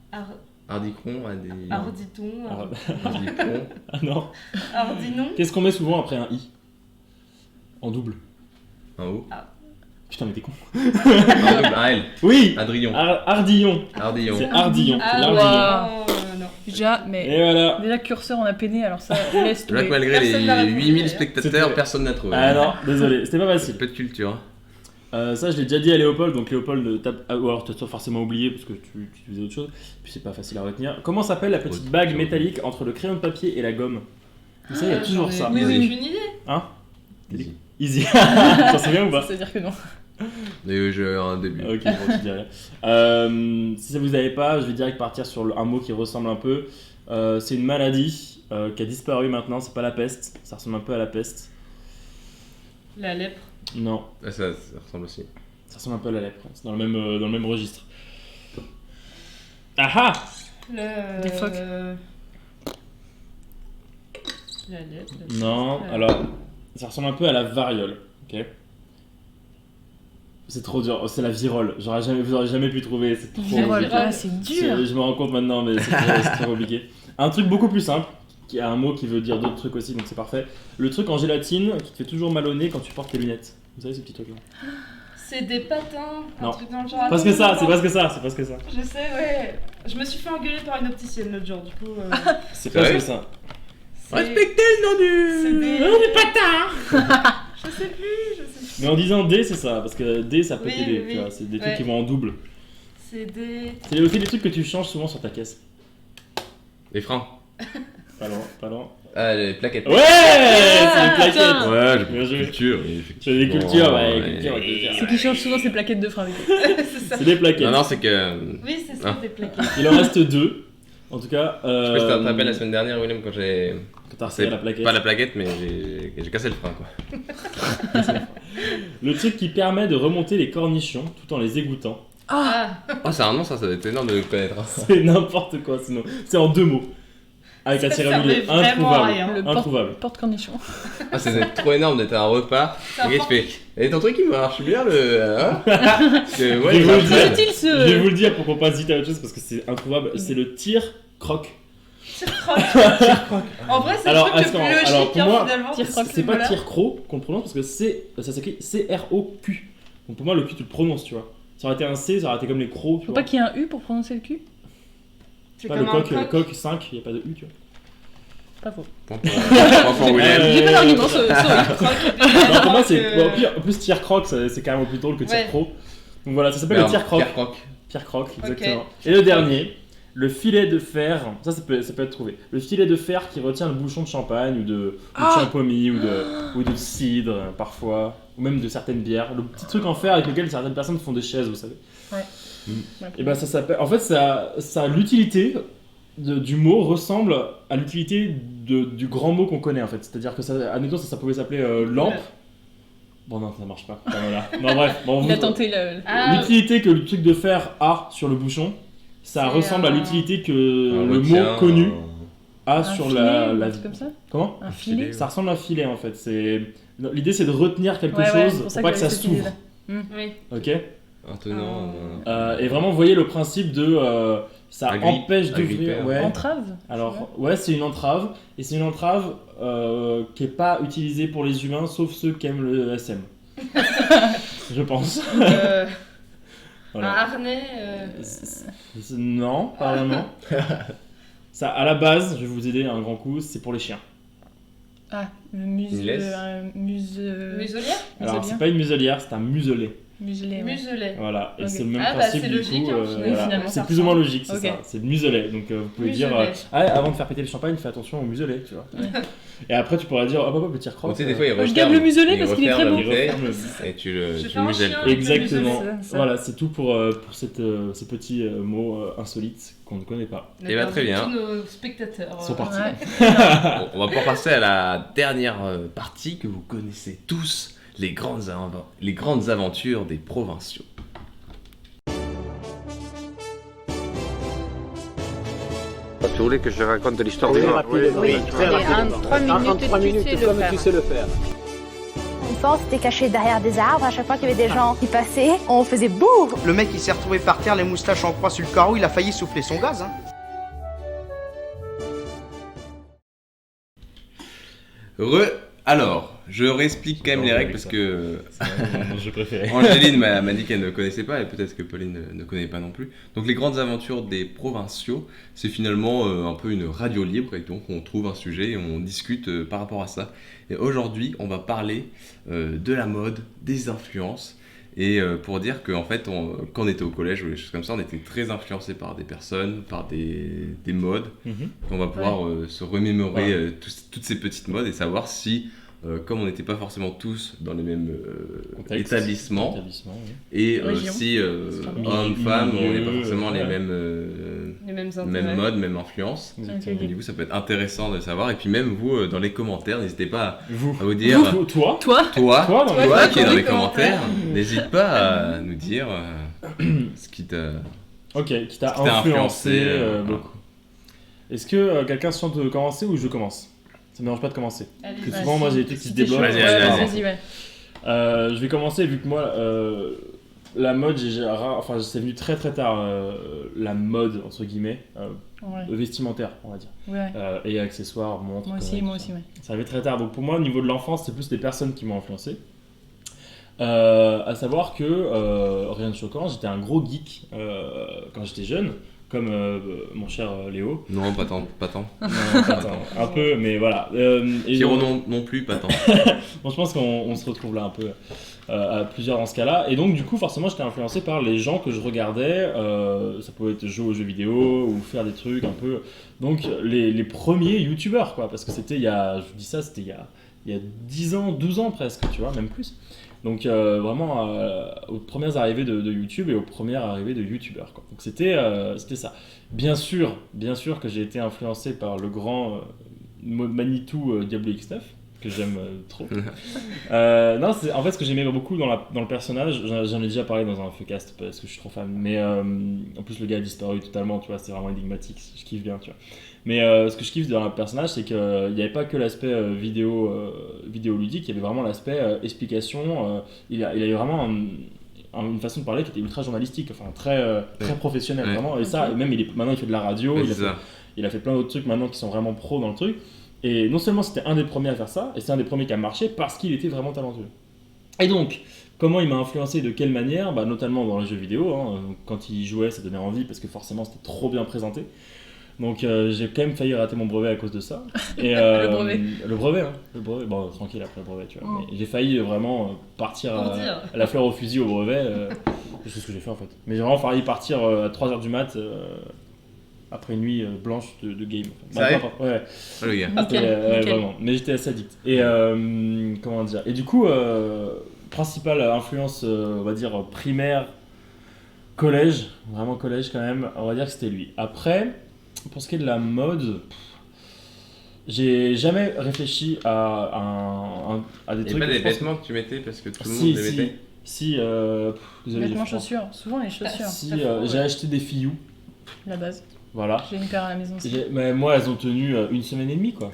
Ardicron, Harditon. Ardipron. Ah non. Hardinon. Qu'est-ce qu'on met souvent après un I? En double. En haut. Putain, mais t'es con. En double, un L. Oui! Ardillon. Ardillon. Ardillon. C'est Ardillon. Ah, C'est ouais. l'Ardillon. Non. Déjà, mais Et voilà. déjà curseur on a peiné alors ça laisse Je vois que tomber. malgré Personne n'a les répondu, 8000 d'ailleurs. spectateurs, C'était- personne n'a trouvé. Ah non, désolé, c'était pas facile. Peu de culture. Ça, je l'ai déjà dit à Léopold, donc Léopold tape. Ou alors, tu as forcément oublié parce que tu faisais autre chose. Puis c'est pas facile à retenir. Comment s'appelle la petite Autre bague chose. métallique entre le crayon de papier et la gomme? Vous savez, il y a toujours ça. Mais Oui, oui, oui. aucune idée. Hein? Easy. Easy. T'en souviens ou pas? C'est-à-dire que non. Mais j'ai un début. Ok, bon, je dis rien. Si ça vous avez pas, je vais direct partir sur un mot qui ressemble un peu. C'est une maladie qui a disparu maintenant, c'est pas la peste, ça ressemble un peu à la peste. La lèpre. Non, Ah, ça ressemble aussi. ça ressemble un peu à la lèpre, c'est dans le même registre. Ah ah! Le... Des phoques. La lèpre. Non, alors, ça ressemble un peu à la variole, ok? C'est trop dur, c'est la virole. Vous aurez jamais pu trouver, c'est trop Virole, compliqué. c'est dur. Je me rends compte maintenant, mais c'est très compliqué. Un truc beaucoup plus simple, qui a un mot qui veut dire d'autres trucs aussi, donc c'est parfait. Le truc en gélatine qui te fait toujours mal au nez quand tu portes tes lunettes. Vous savez ce petit truc-là? C'est des patins, un Non. truc dans le genre. Parce que ça, c'est parce que ça. Je sais, ouais. Je me suis fait engueuler par une opticienne l'autre jour, du coup. C'est parce que ça. Respectez le nom du... C'est des patins. Je sais plus. Mais en disant D, c'est ça, parce que D, ça peut Oui, t'aider, oui, tu vois, oui. c'est des trucs Ouais. qui vont en double. C'est des. C'est aussi des trucs que tu changes souvent sur ta caisse. Les freins. Pas loin. Ah, les plaquettes. Ouais, c'est les plaquettes. putain. Ouais, j'ai Bien beaucoup de joué. culture. J'ai des cultures, ouais, culture. C'est qui change souvent ses plaquettes de frein avec eux. C'est ça. C'est des plaquettes. Non, c'est que... Oui, c'est ça, Ah. des plaquettes. Il en reste 2. En tout cas. Je sais pas si tu te rappelles la semaine dernière, William, quand j'ai... Quand t'as resserré la plaquette. Pas la plaquette, mais j'ai cassé le frein, quoi. Le truc qui permet de remonter les cornichons tout en les égouttant. Ah, Oh, c'est un nom, ça doit être énorme de le connaître. Hein. C'est n'importe quoi sinon. C'est en 2 mots. Avec un Ça tiré au milieu. servait vraiment à rien. Le Introuvable. porte-cornichon. Ah, c'est trop énorme d'être à un repas. C'est un Le gars, il fait... Et ton truc, il marche bien, le... Hein Parce que, ouais, Je il vais marche vous bien. le dire. Utile Je vais vous ce. le dire pour qu'on passe vite à autre chose parce que c'est introuvable. C'est le tir-croc. tire-croc. En vrai, c'est le Alors, truc le plus attends, logique, alors, pour hein, moi, finalement. tire-croc, C'est pas tir-croc qu'on le prononce parce que ça s'écrit C-R-O-Q. Donc pour moi, le Q, tu le prononces, tu vois. Ça aurait été un C, ça aurait été comme les crocs. Tu Faut vois. pas qu'il y ait un U pour prononcer le cul. C'est Pas comme le un coq, coq 5, il n'y a pas de U, tu vois. Pas faux. Point pour William. J'ai pas d'argument sur Non, pour moi, c'est. que- Bon, au pire, en plus, tir-croc, c'est carrément plus drôle que Ouais. tir-croc. Donc voilà, ça s'appelle le tir-croc. Pierre-croc. Pierre-croc, exactement. Et le dernier, le filet de fer. Ça peut être trouvé. Le filet de fer qui retient le bouchon de champagne ou de champomy ou de cidre, parfois. Ou même de certaines bières. Le petit truc en fer avec lequel certaines personnes font des chaises, vous savez. Ouais. Et ben ça s'appelle. En fait, ça l'utilité du mot ressemble à l'utilité du grand mot qu'on connaît en fait. C'est-à-dire que ça, admettons, ça pouvait s'appeler lampe. Bon non, ça marche pas. Enfin, voilà. Non bref. Bon, Il a tenté le. Ah, l'utilité que le truc de fer a sur le bouchon, ça C'est ressemble à un- l'utilité que Un le retien, mot connu a Un sur filet, la ou un truc comme ça. Comment Un filet. Ça ressemble à un filet en fait. L'idée c'est de retenir quelque Ouais, ouais, c'est chose pour pour ça pas qu'il que y ça avait cette s'ouvre. Oui. Ok. Un tenant. Et vraiment, vous voyez le principe de ça Agrippe, empêche d'ouvrir. agripper. Ouais. Entrave. Alors, ouais, c'est une entrave. Et c'est une entrave qui est pas utilisée pour les humains, sauf ceux qui aiment le SM. Je pense. Un Voilà. harnais. Non, pas vraiment. Ça, à la base, je vais vous aider un grand coup, c'est pour les chiens. Ah, le Une laisse. Muselière. Alors, c'est pas une muselière, c'est un muselet. Muselé. Ouais. Muselet. Voilà, et Ok. c'est le même Ah, bah, principe c'est du logique, coup. hein, Voilà. finalement, C'est ça plus ou moins ressemble. logique, c'est Ok. ça. C'est le muselet. Donc vous pouvez dire, Muselet. avant de faire péter le champagne, fais attention au muselet, tu vois. Et après, tu pourras dire, hop hop hop, le tir-croc. Donc, tu sais, des fois, il Je referme. garde le muselet parce qu'il est très referme beau. la bouteille Il referme Et tu Je le fais un muselles. chien. avec le Exactement. muselet, ça. Voilà, c'est tout pour ces petits mots insolites qu'on ne connaît pas. On a Eh ben, perdu très bien. Tous nos spectateurs. Ils sont partis. Ouais. Bon, on va pouvoir passer à la dernière partie que vous connaissez tous, les grandes aventures des provinciaux. Tu voulais que je raconte l'histoire du monde? Oui, très rapidement. En 3 minutes, comme tu sais le faire. Une fois, on s'était caché derrière des arbres. À chaque fois qu'il y avait des gens qui passaient, on faisait bouh. Le mec il s'est retrouvé par terre, les moustaches en croix sur le carreau, il a failli souffler son gaz. Hein. Alors, je réexplique quand même les règles parce que C'est mon jeu préféré. Angéline m'a dit qu'elle ne connaissait pas et peut-être que Pauline ne connaît pas non plus. Donc les grandes aventures des provinciaux, c'est finalement un peu une radio libre et donc on trouve un sujet et on discute par rapport à ça. Et aujourd'hui, on va parler de la mode, des influences. Et pour dire qu'en fait, quand on était au collège ou des choses comme ça, on était très influencé par des personnes, par des modes. On va pouvoir se remémorer toutes ces petites modes et savoir si, comme on n'était pas forcément tous dans les mêmes établissements, et Région. si hommes, femmes, on n'est pas forcément les mêmes modes, mêmes influences. Ok. Et du coup, ça peut être intéressant de savoir. Et puis même vous, dans les commentaires, n'hésitez pas à Vous. vous dire... Toi Toi Toi qui es dans les commentaires. commentaires, n'hésite pas à nous dire ce qui t'a... Ok, qui t'a Qui t'a influencé influencé, beaucoup. Est-ce que quelqu'un se sent de commencer ou je commence? Ça me dérange pas de commencer. Allez, Parce que souvent, moi j'ai des trucs qui se débloquent. Vas-y, vas-y. Vas-y, ouais. Je vais commencer vu que moi, la mode, c'est venu très très tard, la mode, entre guillemets, vestimentaire, on va dire. Ouais. Et accessoires, montres. Moi aussi, ouais. Ça arrivait très tard. Donc pour moi, au niveau de l'enfance, c'est plus des personnes qui m'ont influencé. À savoir que, rien de choquant, j'étais un gros geek quand j'étais jeune, comme mon cher Léo. Non, pas tant. Non, pas tant. Un peu, mais voilà. Pierrot non plus, pas tant. Bon, je pense qu'on se retrouve là un peu à plusieurs dans ce cas-là. Et donc, du coup, forcément, j'étais influencé par les gens que je regardais. Ça pouvait être jouer aux jeux vidéo ou faire des trucs un peu. Donc, les premiers youtubeurs, quoi. Parce que c'était il y a 10 ans, 12 ans presque, tu vois, même plus. Donc vraiment aux premières arrivées de YouTube et aux premières arrivées de youtubeurs, quoi. Donc c'était ça. Bien sûr que j'ai été influencé par le grand Manitou Diablo X9 que j'aime trop. Non, c'est en fait ce que j'aimais beaucoup dans le personnage. J'en ai déjà parlé dans un Fucast parce que je suis trop fan. Mais en plus le gars a disparu totalement, tu vois, c'est vraiment énigmatique. Je kiffe bien, tu vois. Mais ce que je kiffe dans le personnage, c'est qu'il n'y avait pas que l'aspect vidéoludique, il y avait vraiment l'aspect explication. Il a eu vraiment une façon de parler qui était ultra journalistique, enfin très professionnelle, vraiment. Et ça, et même maintenant il fait de la radio, il a fait plein d'autres trucs maintenant qui sont vraiment pro dans le truc. Et non seulement c'était un des premiers à faire ça, et c'est un des premiers qui a marché parce qu'il était vraiment talentueux. Et donc, comment il m'a influencé, de quelle manière ? Notamment dans les jeux vidéo, hein. Quand il jouait, ça donnait envie parce que forcément c'était trop bien présenté. Donc j'ai quand même failli rater mon brevet à cause de ça. Et, le brevet, bon tranquille après le brevet, tu vois. Mais j'ai failli vraiment partir à la fleur au fusil au brevet. C'est ce que j'ai fait en fait. Mais j'ai vraiment failli partir à 3h du mat après une nuit blanche de game. Ça ouais. Oh, le gars. Nickel. Vraiment. Mais j'étais assez addict. Et comment dire. Et du coup, principale influence, on va dire primaire, collège, vraiment collège quand même. On va dire que c'était lui. Après. Pour ce qui est de la mode, j'ai jamais réfléchi à des trucs. Il n'y a pas des vêtements que tu mettais parce que tout le monde les mettait. Désolé. Vêtements, chaussures, souvent les chaussures. J'ai acheté des filloux. La base. Voilà. J'ai une paire à la maison aussi. Mais moi, elles ont tenu 1 semaine et demie, quoi.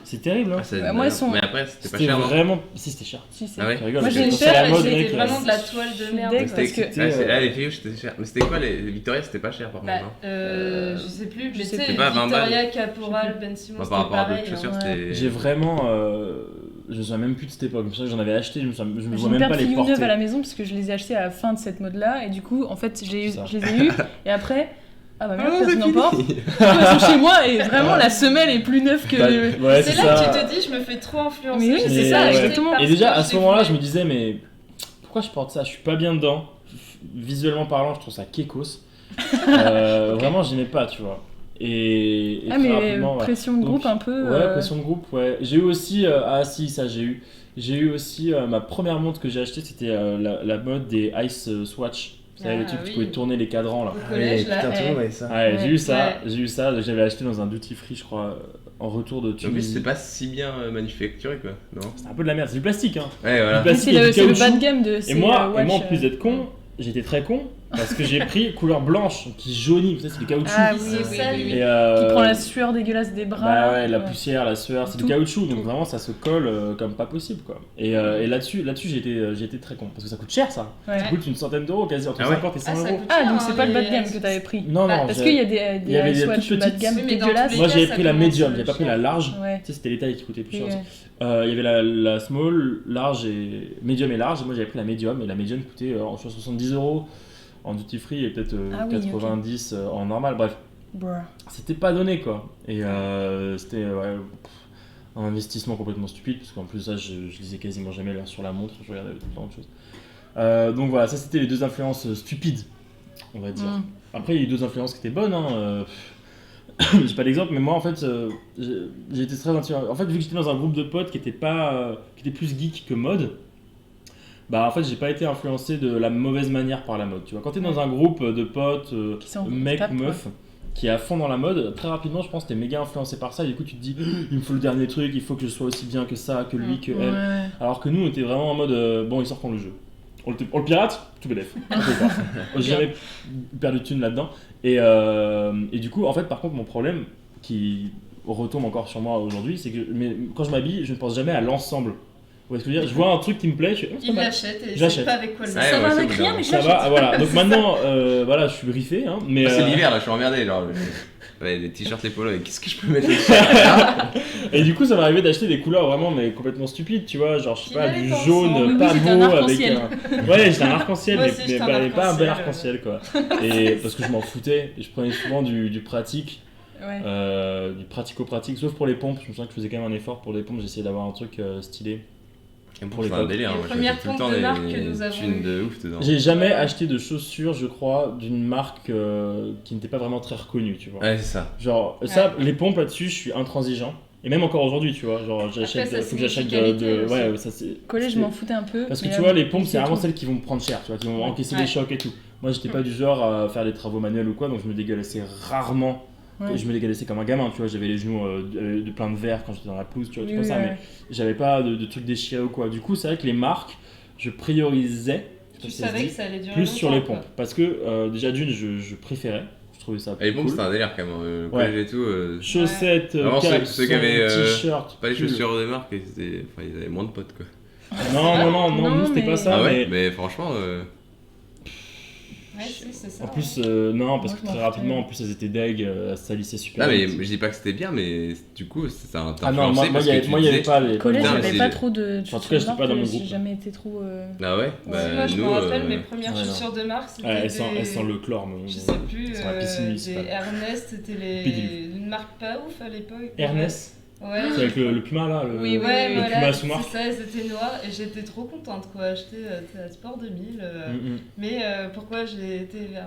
C'est terrible, hein. Moi, elles sont. Mais après, c'était pas cher. Vraiment. Si, c'était cher. Si, c'est. Ah ouais. Moi, j'ai une paire et c'était vraiment de la toile de merde. Les filles, c'était cher. Mais c'était quoi les Victoria, c'était pas cher par contre. Je sais plus. Mais c'était pas 20 balles. Victoria, Caporal, Ben Simmons, par rapport à d'autres pareil. chaussures, c'était. J'ai vraiment. Je me souviens même plus de cette époque. Je j'en avais acheté, je me vois même pas les porter. J'ai une paire neuve à la maison parce que je les ai achetées à la fin de cette mode-là et du coup, en fait, je les ai eues et après. Ah bah merde, personne n'en porte. Elles sont chez moi et vraiment la semelle est plus neuve que. Ouais, c'est là que tu te dis, je me fais trop influencer. Mais oui, c'est ça, exactement. Et déjà à ce moment-là, je me disais, mais pourquoi je porte ça ? Je suis pas bien dedans. Visuellement parlant, je trouve ça kékos. Vraiment, j'aimais pas, tu vois. Et mais rapidement, pression de groupe un peu. Ouais, pression de groupe, ouais. J'ai eu aussi. J'ai eu aussi ma première montre que j'ai achetée, c'était la mode des Ice Swatch. Vous savez, le truc où tu pouvais tourner les cadrans là. Au collège, là. Putain, tout le monde avait ça. Ouais, j'ai eu ça, j'avais acheté dans un duty free, je crois, en retour de Tunisie. En plus, c'était pas si bien manufacturé quoi, non ? C'est un peu de la merde, c'est du plastique, hein. Ouais, voilà. C'est le bas de gamme de ces Et moi, watch, en plus d'être con, j'étais très con parce que j'ai pris couleur blanche qui jaunit, vous savez, c'est du caoutchouc. Ah oui, oui. Et qui prend la sueur dégueulasse des bras. Bah ouais, la poussière, la sueur, c'est du caoutchouc, donc vraiment ça se colle comme pas possible quoi. Et là-dessus j'ai été très con parce que ça coûte cher ça. Ouais. Ça coûte une centaine d'euros, quasi entre 50 et 100 euros. Ah donc c'est pas le bas de gamme que t'avais pris. Non, parce qu'il y a des swatchs bas de gamme dégueulasses. Moi j'avais pris la médium, j'avais pas pris la large. Ouais. Tu sais, c'était les tailles qui coûtaient plus cher aussi. Il y avait la small, large et médium et large. Et moi j'avais pris la médium et la médium coûtait 70 euros en duty free et peut-être 90 en normal. Bref, c'était pas donné quoi. Et c'était un investissement complètement stupide parce qu'en plus ça je lisais quasiment jamais l'heure sur la montre, je regardais tout le temps autre chose. Donc voilà, ça c'était les deux influences stupides, on va dire. Après il y a eu deux influences qui étaient bonnes, hein. J'ai pas d'exemple, mais moi en fait j'ai été très attiré. En fait, vu que j'étais dans un groupe de potes qui était plus geek que mode, bah en fait j'ai pas été influencé de la mauvaise manière par la mode, tu vois. Quand t'es dans un groupe de potes, mecs, meufs, qui est à fond dans la mode, très rapidement je pense que t'es méga influencé par ça et du coup tu te dis il me faut le dernier truc, il faut que je sois aussi bien que ça, que lui, que elle. Alors que nous on était vraiment en mode bon ils sortent le jeu. On le pirate, tout bénef. J'ai jamais perdu de thunes là-dedans. Et du coup, en fait, par contre, mon problème, qui retombe encore sur moi aujourd'hui, c'est que quand je m'habille, je ne pense jamais à l'ensemble voyez ce que je veux dire ? Je vois un truc qui me plaît, je fais, Il l'achète et je sais J'achète. pas avec quoi le Ça mettre. va avec rien, mais je Ça l'achète. va, voilà. Donc maintenant, voilà, je suis briefé, hein, mais... C'est l'hiver là, je suis emmerdé. Genre, les t-shirts, les polos, qu'est-ce que je peux mettre là? Et du coup, ça m'est arrivé d'acheter des couleurs vraiment mais complètement stupides, tu vois, genre je sais pas, du Oui, jaune oui, pas c'était un beau avec arc-en-ciel. Ouais, j'étais un arc-en-ciel, Moi mais, aussi, j'étais un pas un bel arc-en-ciel, arc-en-ciel quoi. Et parce que je m'en foutais, et je prenais souvent du pratique, Ouais. du pratico-pratique, sauf pour les pompes. Je me souviens que je faisais quand même un effort pour les pompes, j'essayais d'avoir un truc stylé. Pour les délire, moi premières j'avais tout le pompes temps de marque que des nous avons thunes eues. de ouf dedans. J'ai jamais acheté de chaussures, je crois, d'une marque qui n'était pas vraiment très reconnue, tu vois. Ouais, c'est ça. Genre, ça, les pompes là-dessus, je suis intransigeant. Et même encore aujourd'hui, tu vois, genre j'achète, ça faut que j'achète signifie qualité aussi. ouais, ça c'est. Collège, je m'en foutais un peu. Parce que mais tu là, vois, les pompes, c'est c'est vraiment tout. celles qui vont me prendre cher, tu vois, qui vont encaisser Ouais. des chocs et tout. Moi, j'étais pas du genre à faire des travaux manuels ou quoi, donc je me dégueulassais rarement. Ouais. Je me dégueulassais comme un gamin, tu vois, j'avais les genoux de plein de verre quand j'étais dans la pelouse, tu vois, Oui, tout comme ça, ouais. mais j'avais pas de trucs déchirés ou quoi. Du coup, c'est vrai que les marques, je priorisais, je sais pas Tu si ça se savais dit, que ça allait durer plus sur les longtemps, pompes. Parce que déjà d'une, je préférais, je trouvais ça Et les plus pompes, cool. c'était un délire quand même. Le Ouais. collège et tout. Chaussettes, Vraiment, ceux caleçons, qui avaient t-shirts, pas les pulls. chaussures de marque, ils avaient moins de potes quoi. Non, nous c'était mais- pas ça, Ah ouais, mais... mais franchement. Ouais, si, c'est ça. En plus, ouais. non, parce Moi, que je m'en très rapidement, en foutais. plus, elles étaient deg, elles salissaient super Non, mais vite. je dis pas que c'était bien, mais du coup, ça t'a Ah non, moi, influencé parce que tu il y avait disais- pas les... Collège, Putain, j'avais c'est- pas trop de. Enfin, en tout cas, j'étais pas dans mon groupe. J'ai jamais été trop. Ah ouais? Moi, je me rappelle mes premières ouais, non. chaussures de marque, c'était Ouais, des... elles sentent le chlore, mais... Je sais plus, Elles sont la piscine des municipale. Ernest, c'était Pédiluve. une marque pas ouf à l'époque. Ernest, Ouais. c'est avec le puma là, Oui, Ouais, le voilà, puma c'est sous-marque. ça, c'était noir et j'étais trop contente quoi, acheter à Sport 2000. Mais pourquoi j'ai été vers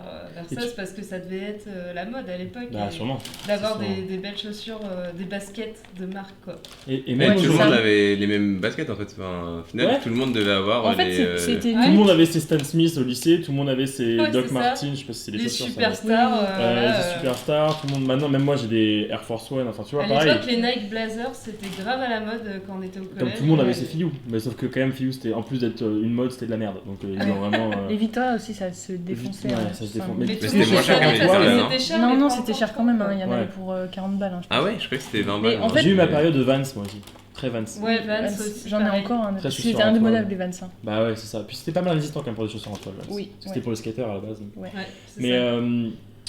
Et ça, tu- c'est parce que ça devait être la mode à l'époque. Bah, et sûrement. d'avoir C'est sûrement. des belles chaussures, des baskets de marque quoi. Et Mais même tout le aujourd'hui, monde avait les mêmes baskets en fait. Enfin, au final, Ouais. tout le monde devait avoir En fait, les. c'était. tout le monde avait ses Stan Smith au lycée, tout le monde avait ses Ouais, Doc c'est ça. Martens, je sais pas si c'est des Les chaussures. ça. superstars. Les superstars, tout le monde. Maintenant, même moi j'ai des Air Force One, enfin tu vois, À pareil. l'époque, les Nike Blazers, c'était grave à la mode quand on était au collège. Comme tout le monde avait ses filous, mais sauf que quand même filous c'était en plus d'être une mode c'était de la merde donc ils ont vraiment Les Victoria aussi, ça se défonçait. Ouais, hein, ça se enfin, défonce. Mais Mais tout c'était le monde moins cher savait qu'avec parce les que Vans, c'était cher, Non, mais non, pas c'était encore cher quand même, hein, il y en Ouais. avait pour 40 balles. Hein, je Ah pense. ouais, je croyais que c'était 20 Mais balles. en fait- j'ai eu ma Mais- période de Vans moi aussi, très Vans. Ouais, Vans Vans, aussi. J'en ai pareil. encore un. Très C'était chaussures en indémodable toile. les Vans. Hein. Bah ouais c'est ça, puis c'était pas mal résistant quand même pour des chaussures en toile. Vans. Oui, C'était ouais. pour les skateurs à la base. Ouais. Ouais, c'est Mais ça.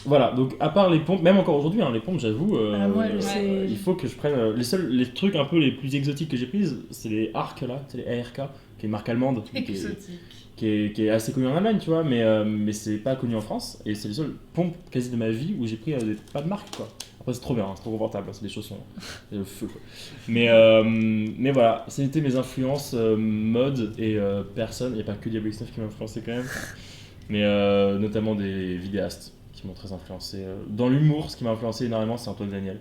voilà, donc à part les pompes, même encore aujourd'hui, hein, les pompes, j'avoue, Ah, moi, c'est- il faut que je prenne. Les trucs un peu les plus exotiques que j'ai prises, c'est les ARK là, c'est les ARK, qui est une marque allemande, Exotique. qui est assez connue en Allemagne, tu vois, mais c'est pas connu en France, et c'est les seules pompes quasi de ma vie où j'ai pris pas de marque quoi. Après, c'est trop bien, c'est trop confortable, c'est des chaussons, c'est le feu quoi. Mais voilà, c'était mes influences mode et personne, il n'y a pas que Diablo X9 qui m'a influencé quand même. Mais notamment des vidéastes qui m'ont très influencé. Dans l'humour, ce qui m'a influencé énormément, c'est Antoine Daniel.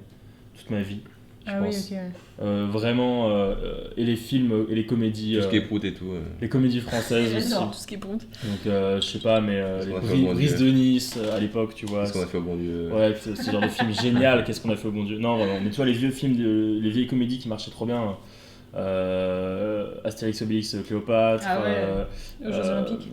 Toute ma vie, je Ah oui, pense. ok. Ouais. Vraiment, et les films et les comédies. Tout ce qui est prout et tout. Les comédies françaises aussi. J'adore tout ce qui est prout. Donc, je sais pas, mais qu'on les a fait au bon Brises Dieu. de Nice à l'époque, tu vois. Qu'est-ce qu'on a fait au bon Dieu. Ouais, ce genre de film génial, qu'est-ce qu'on a fait au bon Dieu. Non, vraiment, mais tu vois, les vieux films, les vieilles comédies qui marchaient trop bien. Astérix, Obélix, Cléopâtre. Ah ouais. Aux Jeux Olympiques.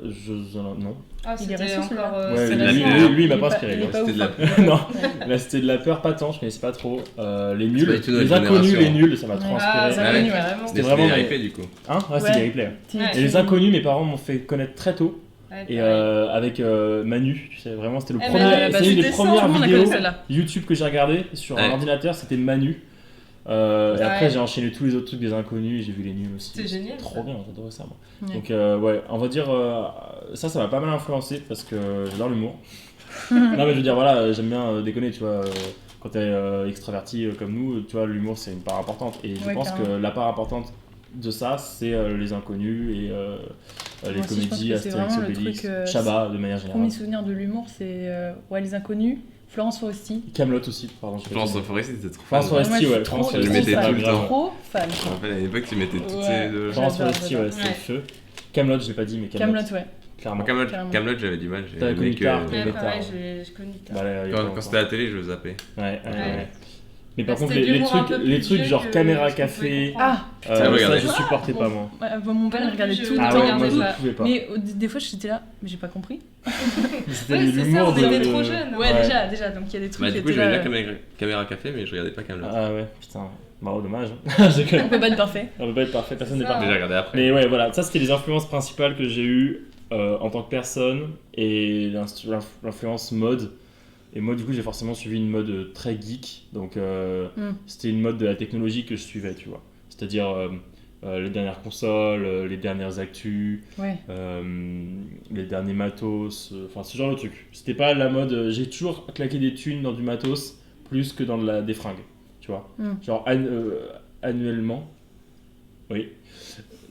Non. Ah, Il est c'était récent, celui-là. encore. Ouais, c'est de la la vie, peur. hein. lui, il m'a Il pas est inspiré. il est lui. pas C'était ouf, de la hein. Non, là c'était de la peur, pas tant, je connaissais pas trop. Les C'est nuls, pas du tout notre les inconnus, génération. les nuls, ça m'a trop Ah, inspiré. ça Ah va, ouais. vraiment. C'était C'était vraiment des mes- RIP du coup. Hein ouais, c'est Ouais. des replays. Ti- Ouais. Et les inconnus, mes parents m'ont fait connaître très tôt. Ouais, Et pareil. avec Manu, tu sais, vraiment c'était le Eh premier, ben, bah, c'est une des c'était ça, premières tout le monde a vidéos connu celle-là. YouTube que j'ai regardé sur Ouais. un ordinateur, c'était Manu. Et Ouais. après j'ai enchaîné tous les autres trucs des inconnus et j'ai vu les nuls aussi. C'était génial, Trop ça. bien, j'adorais ça moi. Ouais. Donc ouais, on va dire ça m'a pas mal influencé parce que j'adore l'humour. Non mais je veux dire voilà, j'aime bien déconner, tu vois. Quand t'es extraverti comme nous, tu vois, l'humour c'est une part importante. Et je Ouais, pense carrément. que la part importante de ça, c'est les inconnus et les Moi aussi, je pense comédies, que c'est Astérix, vraiment le Obélix, truc, Chabat de manière générale. Premier souvenir de l'humour, c'est ouais, les inconnus, Florence Foresti. Camelot aussi, pardon. je Florence l'ai dit. Foresti, c'était trop Florence fan. Foresti, Moi, je ouais. suis Florence trop, je le Foresti, mettais trop tout le fan. temps. Trop fan. Je me rappelle à l'époque, tu mettais toutes Ouais. ces deux. Florence J'adore, Foresti, ouais, j'adore. c'était le Ouais. feu. Camelot, je l'ai pas dit, mais Camelot. Camelot, ouais. Clairement. Carrément. Camelot, j'avais du mal. T'avais connu Tard, Ouais, mais pareil, tard. j'ai connu tard. Bah, là, il y a pas Quand longtemps. c'était à la télé, je le zappais. Ouais. Mais par contre, c'était de l'humour un peu les plus trucs vieux genre que caméra ce qu'on pouvait Ah café, comprendre. Ça, ça regardez. je supportais pas moi. mon père il regardait tout le Ah temps. ouais, moi je pas. pouvais pas. Mais des fois j'étais là, mais j'ai pas compris. C'était Ouais, de c'est ça, l'humour on était de- trop jeunes. Ouais, déjà, donc il y a des trucs Bah, qui du coup, étaient j'avais là. bien caméra café, mais je regardais pas Camelot. Ah ouais, putain. Bah, dommage. On peut pas être parfait. On peut pas être parfait, personne n'est ça. parfait. Déjà regardé après. Mais ouais, voilà, ça c'était les influences principales que j'ai eues en tant que personne et l'influence mode. Et moi, du coup, j'ai forcément suivi une mode très geek. Donc, c'était une mode de la technologie que je suivais, tu vois. C'est-à-dire les dernières consoles, les dernières actus, Ouais. les derniers matos, enfin ce genre de truc. C'était pas la mode. J'ai toujours claqué des thunes dans du matos plus que dans des fringues, tu vois. Genre annuellement. Oui,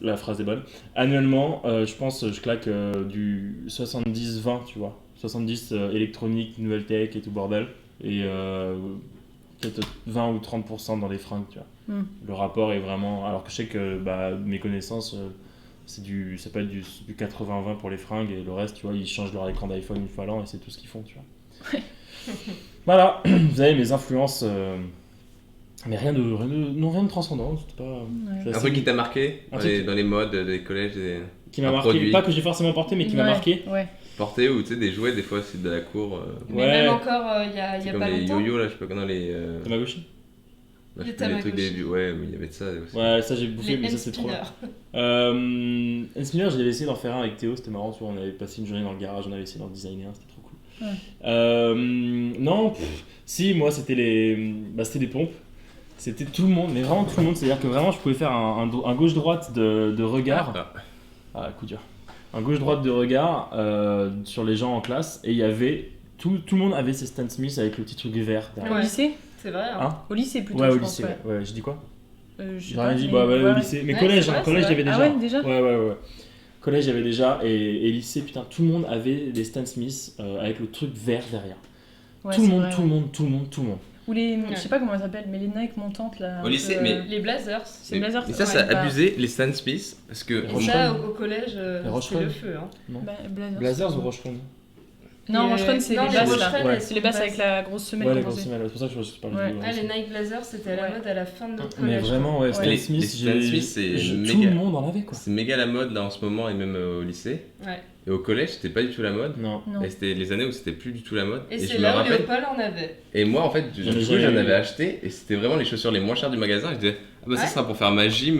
la phrase est bonne. Annuellement, je pense, je claque du 70-20, tu vois. 70 électronique, nouvelle tech et tout bordel. Et peut-être 20 ou 30% dans les fringues, tu vois. Le rapport est vraiment... Alors que je sais que mes connaissances, ça peut être du 80-20 pour les fringues et le reste, tu vois, ils changent leur écran d'iPhone une fois l'an et c'est tout ce qu'ils font, tu vois. Voilà, vous avez mes influences... Mais rien de transcendant, c'était pas... c'est Un assez- truc qui t'a marqué Un dans truc- les modes des collèges, qui m'a un marqué, produit pas que j'ai forcément porté, mais qui m'a marqué. Ouais. porté ou tu sais des jouets des fois c'est de la cour. Mais même encore il y a c'est comme pas les longtemps. yo-yo là, je sais pas comment les. Tamagotchi. Bah, je Les sais plus, les trucs des Tamagotchi. ouais, mais il y avait de ça aussi. Ouais, ça j'ai bouffé, Les mais ça c'est trop. N-Spinner. N-Spinner, j'ai essayé d'en faire un avec Théo, c'était marrant, tu vois, on avait passé une journée dans le garage, on avait essayé d'en designer un, c'était trop cool. Ouais. Non, si, moi c'était c'était des pompes. C'était tout le monde, mais vraiment tout le monde, c'est-à-dire que vraiment je pouvais faire un gauche-droite de regard. Ah, coup dur. Un gauche-droite de regard sur les gens en classe, et il y avait. Tout le monde avait ses Stan Smith avec le petit truc vert derrière. Au lycée C'est vrai. Hein Au lycée plutôt. Ouais, je au pense, lycée, ouais. Je dis quoi Je sais J'ai pas, rien dit, mais au lycée. Mais Ouais, collège, c'est vrai, collège c'est il y avait vrai. déjà. Ah ouais, déjà Ouais. Collège, il y avait déjà, et lycée, putain, tout le monde avait des Stan Smith avec le truc vert derrière. Ouais, tout le c'est monde, vrai, tout le monde, tout le monde, tout le monde. Ou les. Je sais pas comment elles s'appellent, mais les Nike montantes là. Au lycée, un peu, mais- Les Blazers. C'est Blazers. Mais ça, ouais, c'est bah, abusé, les Stan Smith, parce que. Les Ça, Rocheron. au collège, c'est Rocheron. le feu. Hein. Non. Blazers. Blazers ou Rocheron? Non, Et, Rocheron, c'est non, les les basses Rocheron, là. elles C'est les sont basses basses. avec la grosse semelle Ouais, les compensée. grosses semelles, c'est pour ça que je parle Ouais. du Ah, les Nike Blazers, c'était à la Ouais. mode à la fin de notre Mais collège. vraiment, ouais, Stan Les- Smith, les Stan Smith, c'est tout méga. le monde en avait quoi. C'est méga la mode là en ce moment et même au lycée. Ouais. Et au collège, c'était pas du tout la mode. Non. Non. Et c'était les années où c'était plus du tout la mode. Et je c'est me là où rappelle. Léopold en avait. Et moi, en fait, du J'en ai coup, jamais j'en eu. avais acheté et c'était vraiment les chaussures les moins chères du magasin. Je disais, ah bah ça Ouais. sera pour faire ma gym Oui,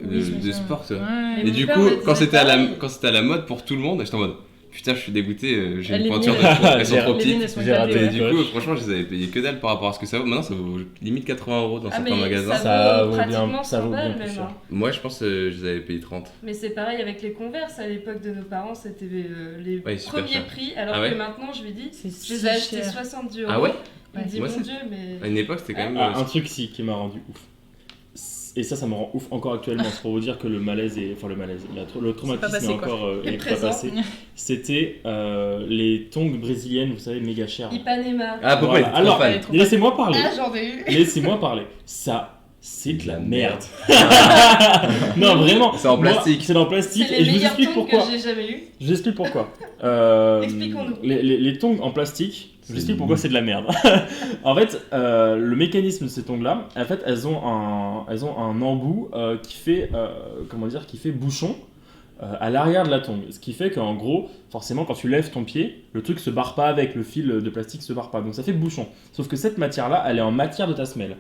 je me de souviens. sport. Tu vois. Ouais. Mais Et mon du père coup, me quand disait c'était à pareil. la mode pour tout le monde, j'étais en mode putain, je suis dégoûté, j'ai Les une pointure de mines, trop, elles sont trop les petites. mines, elles sont J'ai raté. éclatées, Et ouais. du coup, franchement, je les avais payés que dalle par rapport à ce que ça vaut. Maintenant, ça vaut limite 80€ dans Ah, certains mais magasins. Ça vaut vaut bien- pratiquement ça 100 vaut bien balles plus même. cher. hein. Moi, je pense que je les avais payés 30. Mais c'est pareil avec les Converse. À l'époque de nos parents, c'était les Ouais, super premiers cher. prix. Alors Ah ouais que maintenant, je lui dis, C'est je les ai achetés cher. 70€. Ah ouais Il me dit, Moi, mon c'est- Dieu, mais. À une époque, c'était quand même. Un truc qui m'a rendu ouf. Et ça me rend ouf encore actuellement. C'est pour vous dire que le malaise est. Enfin, le malaise. Le traumatisme passé, est quoi. encore Est est pas présent. passé. C'était les tongs brésiliennes, vous savez, méga chères. Ipanema. Ah, pourquoi Voilà. il était trop Alors, fan laissez-moi parler. Ah, j'en ai eu. Laissez-moi parler. Ça, c'est de la merde. Non, vraiment. C'est en Moi, plastique. C'est en plastique. C'est Et les je vous meilleurs explique tons pourquoi. que j'ai jamais eu. Je vous explique pourquoi. Expliquons-nous. Les tongs en plastique, je vous explique pourquoi c'est de la merde. En fait, le mécanisme de ces tongs-là, en fait, elles ont un embout qui fait bouchon à l'arrière de la tongue. Ce qui fait qu'en gros, forcément, quand tu lèves ton pied, le truc se barre pas avec, le fil de plastique se barre pas. Donc ça fait bouchon. Sauf que cette matière-là, elle est en matière de ta semelle.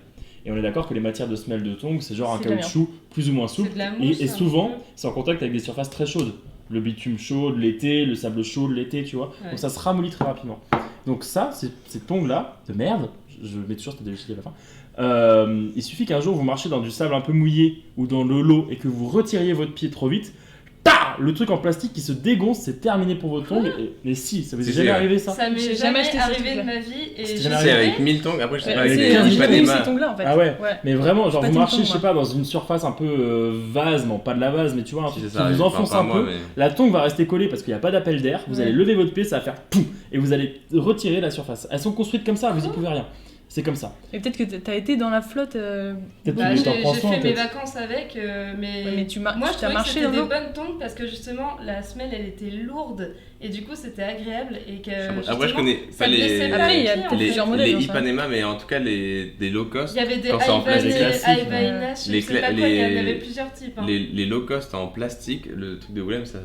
Et on est d'accord que les matières de semelle de tongs, c'est genre un C'est de la caoutchouc plus ou moins souple. C'est de la mousse, Et un souvent, peu. c'est en contact avec des surfaces très chaudes. Le bitume chaud de l'été, le sable chaud de l'été, tu vois. Ouais. Donc ça se ramollit très rapidement. Donc ça, ces tongs-là, de merde, je mets toujours cette délicieuse à la fin, il suffit qu'un jour vous marchiez dans du sable un peu mouillé ou dans de l'eau et que vous retiriez votre pied trop vite, le truc en plastique qui se dégonce, c'est terminé pour votre tongs. Mais si, ça vous est Si, jamais ouais. arrivé ça Ça m'est J'ai jamais jamais acheté ces arrivé de trucs-là. ma vie. Et C'était je jamais C'est arrivé. avec 1000 tongs, après je sais pas, Ouais, avec c'est des j'ai Ipanema. eu ces tongs-là en fait. Ah ouais. Mais vraiment, genre Pas vous tout le marchez, temps, je sais moi. pas, dans une surface un peu vase, non pas de la vase, mais tu vois, un Si, truc ça qui arrive, vous enfonce pas un moi, peu. mais- La tongue va rester collée parce qu'il n'y a pas d'appel d'air. Vous Ouais. allez lever votre pied, ça va faire poum et vous allez retirer la surface. Elles sont construites comme ça, vous y pouvez rien. C'est comme ça. Et peut-être que t'as été dans la flotte. Peut-être Bah, que t'en j'ai prends soin, fait mes peut-être. vacances avec, mais, Ouais, mais tu moi je t'as trouvais que marché c'était dans des l'eau. bonnes tongs parce que justement la semelle elle était lourde et du coup c'était agréable et que Après, je justement, connais ça pas blessait pas Après, il y a les pieds, en peut-être fait. plusieurs modèles, les j'en sais rien. Ipanema, mais en tout cas des low cost. Il y avait des Quand c'est en plastique. Havaianas, je Les sais pas cla- quoi, il y en les- avait plusieurs types. Hein. Les low cost en plastique, le truc de Willem, ça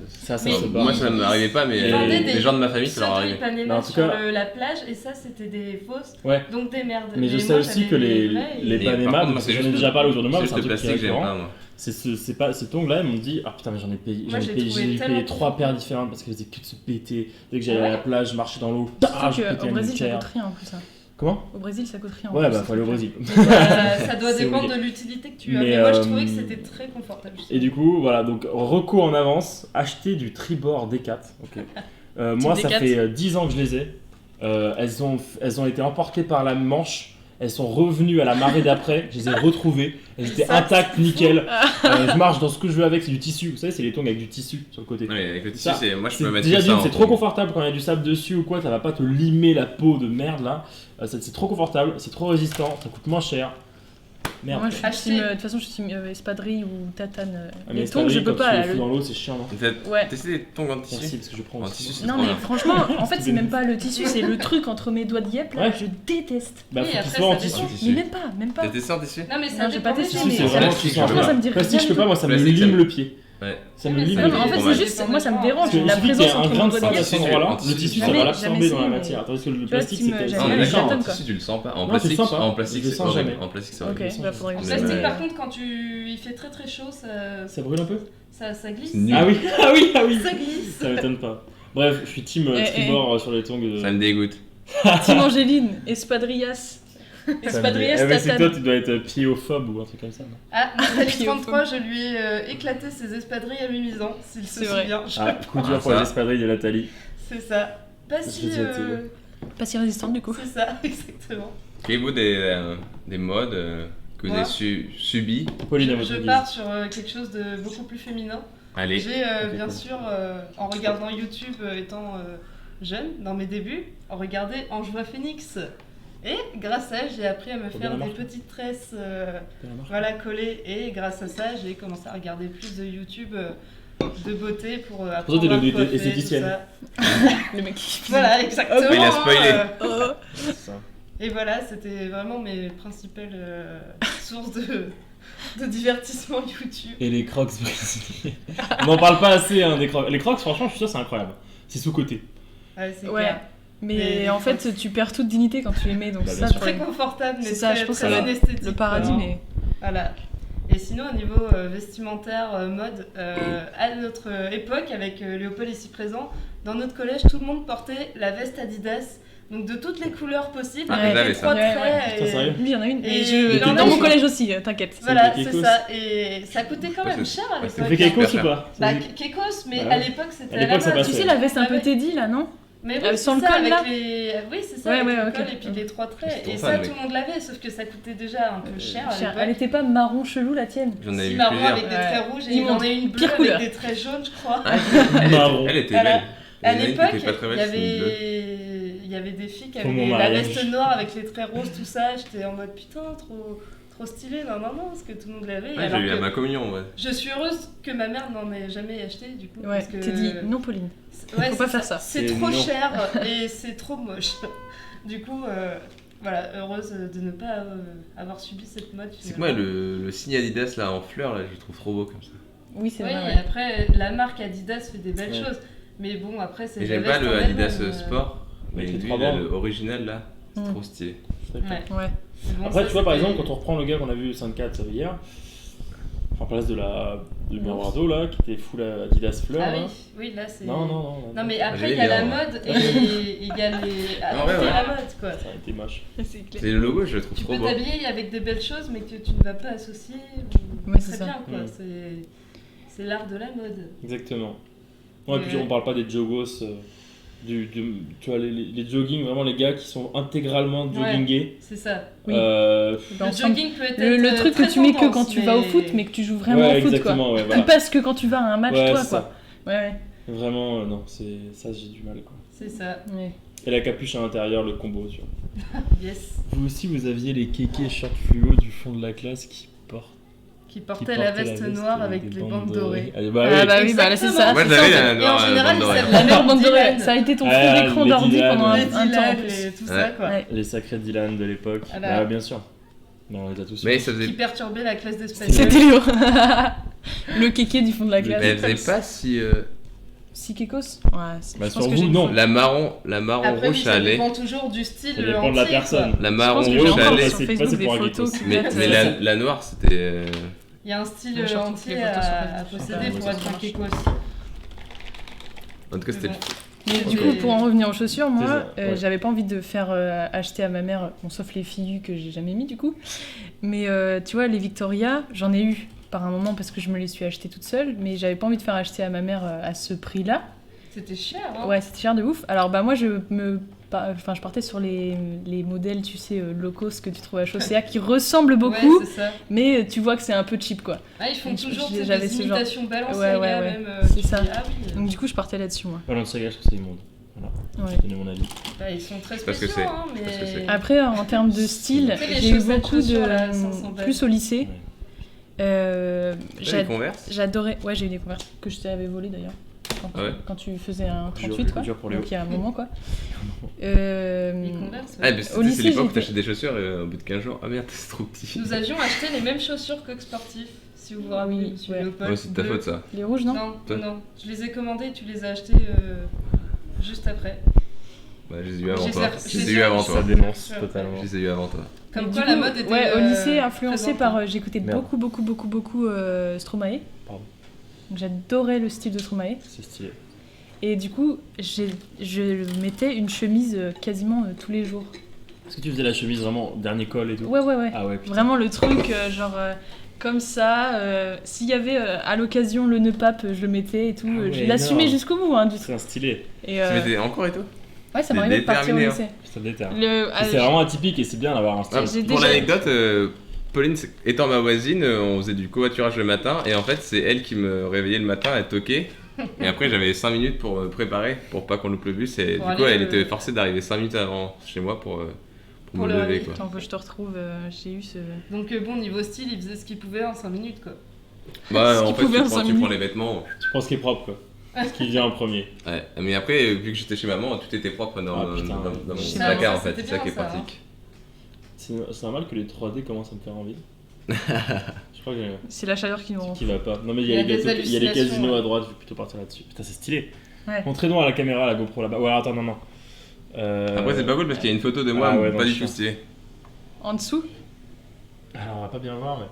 Mais se bat. moi ça m'arrivait pas, mais ils vendaient les des gens de ma famille ça leur pseudo arrivait. Ipanema Mais en tout sur cas- la plage et ça c'était des fausses, Ouais. donc des merdes. Mais je Et sais moi, aussi j'avais que les vrais et- Mais par Panema, contre, parce c'est que j'en ai juste déjà parlé autour de moi, mais juste c'est un le truc qui plastique, j'aime récurrent. pas moi. C'est pas ces tongs là, ils m'ont dit ah putain mais j'en ai payé, Moi, j'ai trouvé j'ai tellement payé 3 paires différentes parce qu'elles faisaient que de se péter. Dès que j'allais à la plage, je marchais dans l'eau, je pétais Au une Brésil, ça pierre. coûte rien en plus. Hein. Comment? Au Brésil, ça coûte rien. en Ouais plus, bah faut aller au Brésil. Ça doit C'est dépendre obligé. de l'utilité que tu as. Mais, Mais moi je trouvais que c'était très confortable. Et du coup voilà, donc reco en avance, acheter du tribord D4. Ok. Moi ça D4. fait 10 ans que je les ai. Elles ont été emportées par la Manche. Elles sont revenues à la marée d'après, je les ai retrouvées, elles étaient Ça, intactes, nickel. Je marche dans ce que je veux avec, c'est du tissu. Vous savez, c'est les tongs avec du tissu sur le côté. Ouais, avec le tissu, Ça, moi je C'est peux mettre déjà que ça. d'une, en c'est fait. trop confortable quand il y a du sable dessus ou quoi, ça va pas te limer la peau de merde là. C'est trop confortable, c'est trop résistant, ça coûte moins cher. Merde. Moi, je suis Acheter. team, de toute façon, je suis team espadrille ou tatane. Ah, mais Les tongs, je espadrille, peux quand pas. tu les là, fous le- dans l'eau, c'est chiant, non? Ouais. T'essaies des tongs en tissu? Merci, parce que je prends En aussi. tissu, c'est Non, trop mais bien. franchement, en fait, c'est même pas le tissu, c'est le truc entre mes doigts de yep là, Ouais. je déteste. Bah, Oui, faut qu'il après, soit en ça tissu. dépend. Mais même pas. T'as testé en tissu? Non mais ça Non, j'ai pas dépend des testé, gens. mais C'est c'est vraiment plastique, tissu. franchement, ça me dit Plastique, rien je peux du pas, tout. moi ça me Plastique, lime ça- le pied. Ouais. Ça me Oui, mais lime ça le Non, mais pied. en fait, Fromage. c'est juste, Ça moi ça me dépend. dérange, Parce que la il suffit qu'il y présence ait un entre grain mon de doigt de sable à yep. cet endroit-là, En le tissu, tissu ça jamais- va l'absorber jamais dans la essayé, matière. Tandis que le Tu vois, plastique team, c'est jamais Non, le mais Jamais d'accord, en quoi. tissu tu le sens pas. En Non, tu plastique, le sens pas. en plastique Je le c'est sens horrible. jamais. En plastique c'est Ok, horrible. bah faudrait que En je plastique Mais- par contre quand il fait très très chaud Ça brûle un peu? ça glisse. C'est nul. Ah oui. Ça glisse. Ça m'étonne pas. Bref, je suis team tribord sur les tongs. Ça me dégoûte. Team Angéline, espadrillas. Ça me dit- Espadrillas, Ah ouais, c'est tatane. toi, tu dois être piéophobe ou un truc comme ça. Non? Ah, Nathalie Puis au 33, je lui ai éclaté ses espadrilles à Mimizan, s'il se C'est vrai. souvient. Ah, coup dur pour ça. les espadrilles de Nathalie. C'est ça. Pas si. Je sais, Pas si résistante du coup. C'est ça, exactement. Quel-vous des modes que vous Moi avez subis? Pauline, à Je votre guise. pars sur quelque chose de beaucoup plus féminin. Allez. J'ai Ok, bien cool. sûr, en regardant YouTube étant jeune, dans mes débuts, on regardait Ange voit Phoenix. Et grâce à elle, j'ai appris à me Faut faire bien la des marque. petites tresses T'as la marque? voilà, collées. Et grâce à ça, j'ai commencé à regarder plus de YouTube de beauté pour toi, apprendre t'es à me devenue coiffer, esthéticienne. tout ça. Le mec qui. Voilà, exactement. Il a spoilé. Oh. C'est ça. Et voilà, c'était vraiment mes principales sources de divertissement YouTube. Et les crocs brésiliens. On n'en parle pas assez hein, des crocs. Les crocs, franchement, je suis sûr, c'est incroyable. C'est sous-côté. Ouais, c'est Ouais. clair. Mais Et en fait, tu perds toute dignité quand tu les mets, donc Bah, c'est bien ça sûr. le Très problème. confortable, mais C'est ça, très, je pense très que c'est inesthétique. le paradis, quoi. mais. Voilà. Et sinon, au niveau vestimentaire, mode, à notre époque, avec Léopold ici présent, dans notre collège, tout le monde portait la veste Adidas, donc de toutes les couleurs possibles, Ah, avec vous avez les ça. trois Ouais, traits. ouais. Putain, et- sérieux Lui, il y en a une. Et Et il en a dans mon une. collège aussi, t'inquiète. Voilà, des c'est Kekos. ça. Et ça coûtait quand Ouais, même c'est- cher à ouais, c'est Ça l'époque. fait Kekos Super ou pas? Bah, Kekos, mais Ouais. à l'époque, c'était À l'époque, la ça mode. Tu passait. sais, la veste un Ah peu ouais. Teddy là, non? Mais oui, Sans c'est le ça, col, avec là les... Oui, c'est ça, Ouais, avec ouais, le ok. col et puis les trois traits. Je suis Et trop ça, fan, tout mec. le monde l'avait, sauf que ça coûtait déjà un peu cher à Cher. l'époque. Elle était pas marron chelou la tienne? J'en ai Si eu marron plusieurs. avec des Ouais. traits rouges et Ils il y en montent. a une bleue Pire avec couleur. des traits jaunes, je crois. Ah, Marron. elle était Voilà. belle. À Il y en a une qui l'époque, était pas très il y belle, c'est une bleue. avait des filles qui Pour avaient mon la mariage. veste noire avec les traits roses, tout ça. J'étais en mode putain, trop stylé. Non, parce que tout le monde l'avait. Ouais, alors j'ai eu à que ma communion, ouais. je suis heureuse que ma mère n'en ait jamais acheté, du coup. Ouais, parce que... t'es dit non, Pauline. Ouais, Faut pas c'est faire ça. C'est C'est trop non. cher et c'est trop moche. Du coup, voilà, heureuse de ne pas avoir subi cette mode. C'est que moi, finalement. le signe Adidas là en fleurs, là, je le trouve trop beau comme ça. Oui, c'est Oui, vrai. et ouais. après, la marque Adidas fait des belles Ouais. choses. Mais bon, après, c'est Mais la j'aime pas veste le en Adidas elle-même, Sport, mais Avec les lui, trois là, bandes. le original là, c'est Hmm. trop stylé. Ouais. Ouais. Bon, Après, ça, tu vois, par c'était- exemple, quand on reprend le gars qu'on a vu 5-4 hier, en place de Miroirdo là, qui était full Adidas fleurs. Ah là. oui, oui, là c'est. Non. Non, mais J'ai après, il y a la bien, ouais. mode et il y a les. Ah ouais, c'est ouais. la mode quoi. Ça a été moche. C'est clair. C'est le logo, je le trouve Tu trop peux beau. t'habiller avec des belles choses, mais que tu ne vas pas associer. Ouais, c'est très ça. bien quoi. Mm. C'est l'art de la mode. Exactement. Ouais, et puis Ouais. on parle pas des joggos, tu vois, les jogging, vraiment les gars qui sont intégralement joggingés. C'est ça. Oui. Euh, Dans Le le jogging peut être. Le truc que très tu mets que tendance, quand tu vas au foot, mais que tu joues vraiment ouais, au foot, quoi. exactement, ouais, voilà. Tu passes que quand tu vas à un match, Ouais, toi, c'est quoi. Ouais, Vraiment, non, ça j'ai du mal quoi. C'est ça. ouais. Et la capuche à l'intérieur, le combo, tu vois. Yes. Vous aussi, vous aviez les kékés short fluo du fond de la classe Qui portait la veste noire avec les bandes dorées. Ah bah oui, bah là c'est ça. Moi, c'est j'avais ça, la Et en général, bande dorée. la noire bande dorée. Ça a été ton fond d'écran les d'ordi Dylan, pendant Les un temps en Dylan plus. et tout ça, quoi. Ouais. Les sacrés Dylan de l'époque. Voilà. Ah, bien sûr. Non, on les a tous. Mais ça Qui faisait. perturbait la classe d'espagnol. C'était Léo. Le kéké du fond de la classe. Mais elle faisait pas si. Si Kekos. Ouais, Bah, je sur pense que vous, j'ai non. La marron Après, rouge, oui, ça ça allait. dépend toujours du style Ça dépend de la entier, personne. La Je marron pense que j'ai rouge, ça encore allait. sur Facebook passé des pour un photos geekos. qui Mais datent, la noire, c'était. Il y a un style Moi, j'ai retrouvé entier les photos sur à Facebook. posséder Ah, pour ouais, être ça un marche. keko aussi. En tout cas, c'était. bon. Mais Ok. du coup, pour en revenir aux chaussures, moi, C'est ça, ouais. j'avais pas envie de faire acheter à ma mère, bon, sauf les filles que j'ai jamais mis du coup. Mais tu vois, les Victoria, j'en ai eu par un moment parce que je me les suis achetées toute seule, mais j'avais pas envie de faire acheter à ma mère à ce prix-là. C'était cher, hein. Ouais, c'était cher de ouf. Alors bah moi, je partais sur les modèles, tu sais, low cost que tu trouves à Chaussea qui ressemblent beaucoup, Ouais, c'est ça. mais tu vois que c'est un peu cheap quoi. Ah, ils font Donc, toujours j'avais des ce genre. imitations Balenciaga, Ouais. même. C'est tu dis, ça. ah oui. Donc du coup, je partais là-dessus moi. Balenciaga, je trouve que c'est immonde. Voilà. Ouais. Donnez mon avis. Bah, ils sont très parce que spéciaux, c'est- hein, mais... parce que c'est- Après, en termes de style, Tu sais, les j'ai eu chaussettes beaucoup de. chaussures, là, 500 balles. Plus au lycée. T'as les Converse J'adorais. Ouais, j'ai eu des Converse que je t'avais volé d'ailleurs. Ah ouais. Quand tu faisais un Dur, 38, quoi. dur pour Léo. Donc il y a un moment, quoi. Les Converse, Ah, mais Au lycée, c'est l'époque où j'étais- t'achetais des chaussures et au bout de 15 jours, ah merde, c'est trop petit. Nous avions acheté les mêmes chaussures qu'Ox Sportif, si vous vous rappelez, Oui, monsieur ouais. Léopold. Ouais, c'est de ta Bleu. faute ça. Les rouges, non, Non, Toi non. Je les ai commandés et tu les as achetés juste après. Bah, je les ai eu avant Je les toi. ai- Je les ai eu avant Ça toi. dénonce totalement. Je les ai eu avant toi. Comme Et quoi, du la coup, mode était ouais, au lycée, influencé présente. par. J'écoutais Merde. beaucoup Stromae. Pardon. Donc j'adorais le style de Stromae. C'est stylé. Et du coup, je mettais une chemise quasiment tous les jours. Est-ce que tu faisais la chemise vraiment dernier col et tout? Ouais. Ah ouais, putain. Vraiment le truc, genre. Comme ça, s'il y avait à l'occasion le nœud pape, je le mettais et tout. Ah ouais, je l'assumais énorme. jusqu'au bout, hein, du C'est un stylé. Et, Tu mettais encore et tout ouais, ça t'es m'arrivait de partir au déterminé, lycée. Ça déterre. Le- C'est vraiment atypique et c'est bien d'avoir un style. Ah, J'ai pour déjà- l'anecdote, Pauline étant ma voisine, on faisait du covoiturage le matin et en fait c'est elle qui me réveillait le matin, elle toquait. Et après j'avais 5 minutes pour me préparer pour pas qu'on loupe le bus et Pour du coup aller, elle était forcée d'arriver 5 minutes avant chez moi pour Pour me le lever réveil. quoi. Attends que je te retrouve, j'ai eu ce. Donc bon, niveau style, il faisait ce qu'il pouvait en 5 minutes, quoi. Bah Ce en qu'il fait pouvait en tu 5 prends minutes. les vêtements. Tu prends ce qui est propre quoi. Ce qui vient en premier. Ouais, mais après vu que j'étais chez maman, tout était propre dans, Ah, putain. dans mon Chez placard maman, en fait, c'était c'est ça bien, qui est ça, pratique. C'est normal que les 3D commencent à me faire envie. Je crois que C'est la chaleur qui nous rend. qui va pas. Non mais il Il y y a a les des gâteaux- il y a les hallucinations, casinos ouais. à droite, je vais plutôt partir là-dessus. Putain c'est stylé. Ouais. Montrez-nous à la caméra la GoPro là-bas. Ouais attends non. Après c'est pas cool parce qu'il y a une photo de moi Ah ouais, pas non, du chiant. tout stylée. En dessous. Alors on va pas bien voir mais.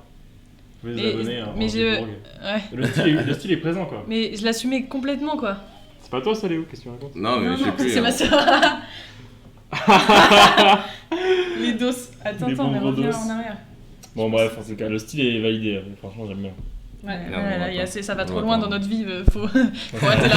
Vous pouvez Mais- vous abonner hein, mais en je- Viborg. Ouais. Le style est présent quoi. Mais je l'assumais complètement, quoi. C'est pas toi ça Léo, qu'est-ce que tu racontes? Non mais je sais plus. c'est hein. ma sœur. Les dos. Attends, Les attends, mais bons gros reviens dos. en arrière. Bon bref en tout cas le style est validé, franchement j'aime bien. Ouais, Non, ouais, on là, va pas. ça va On trop va loin pas. dans notre vie, faut arrêter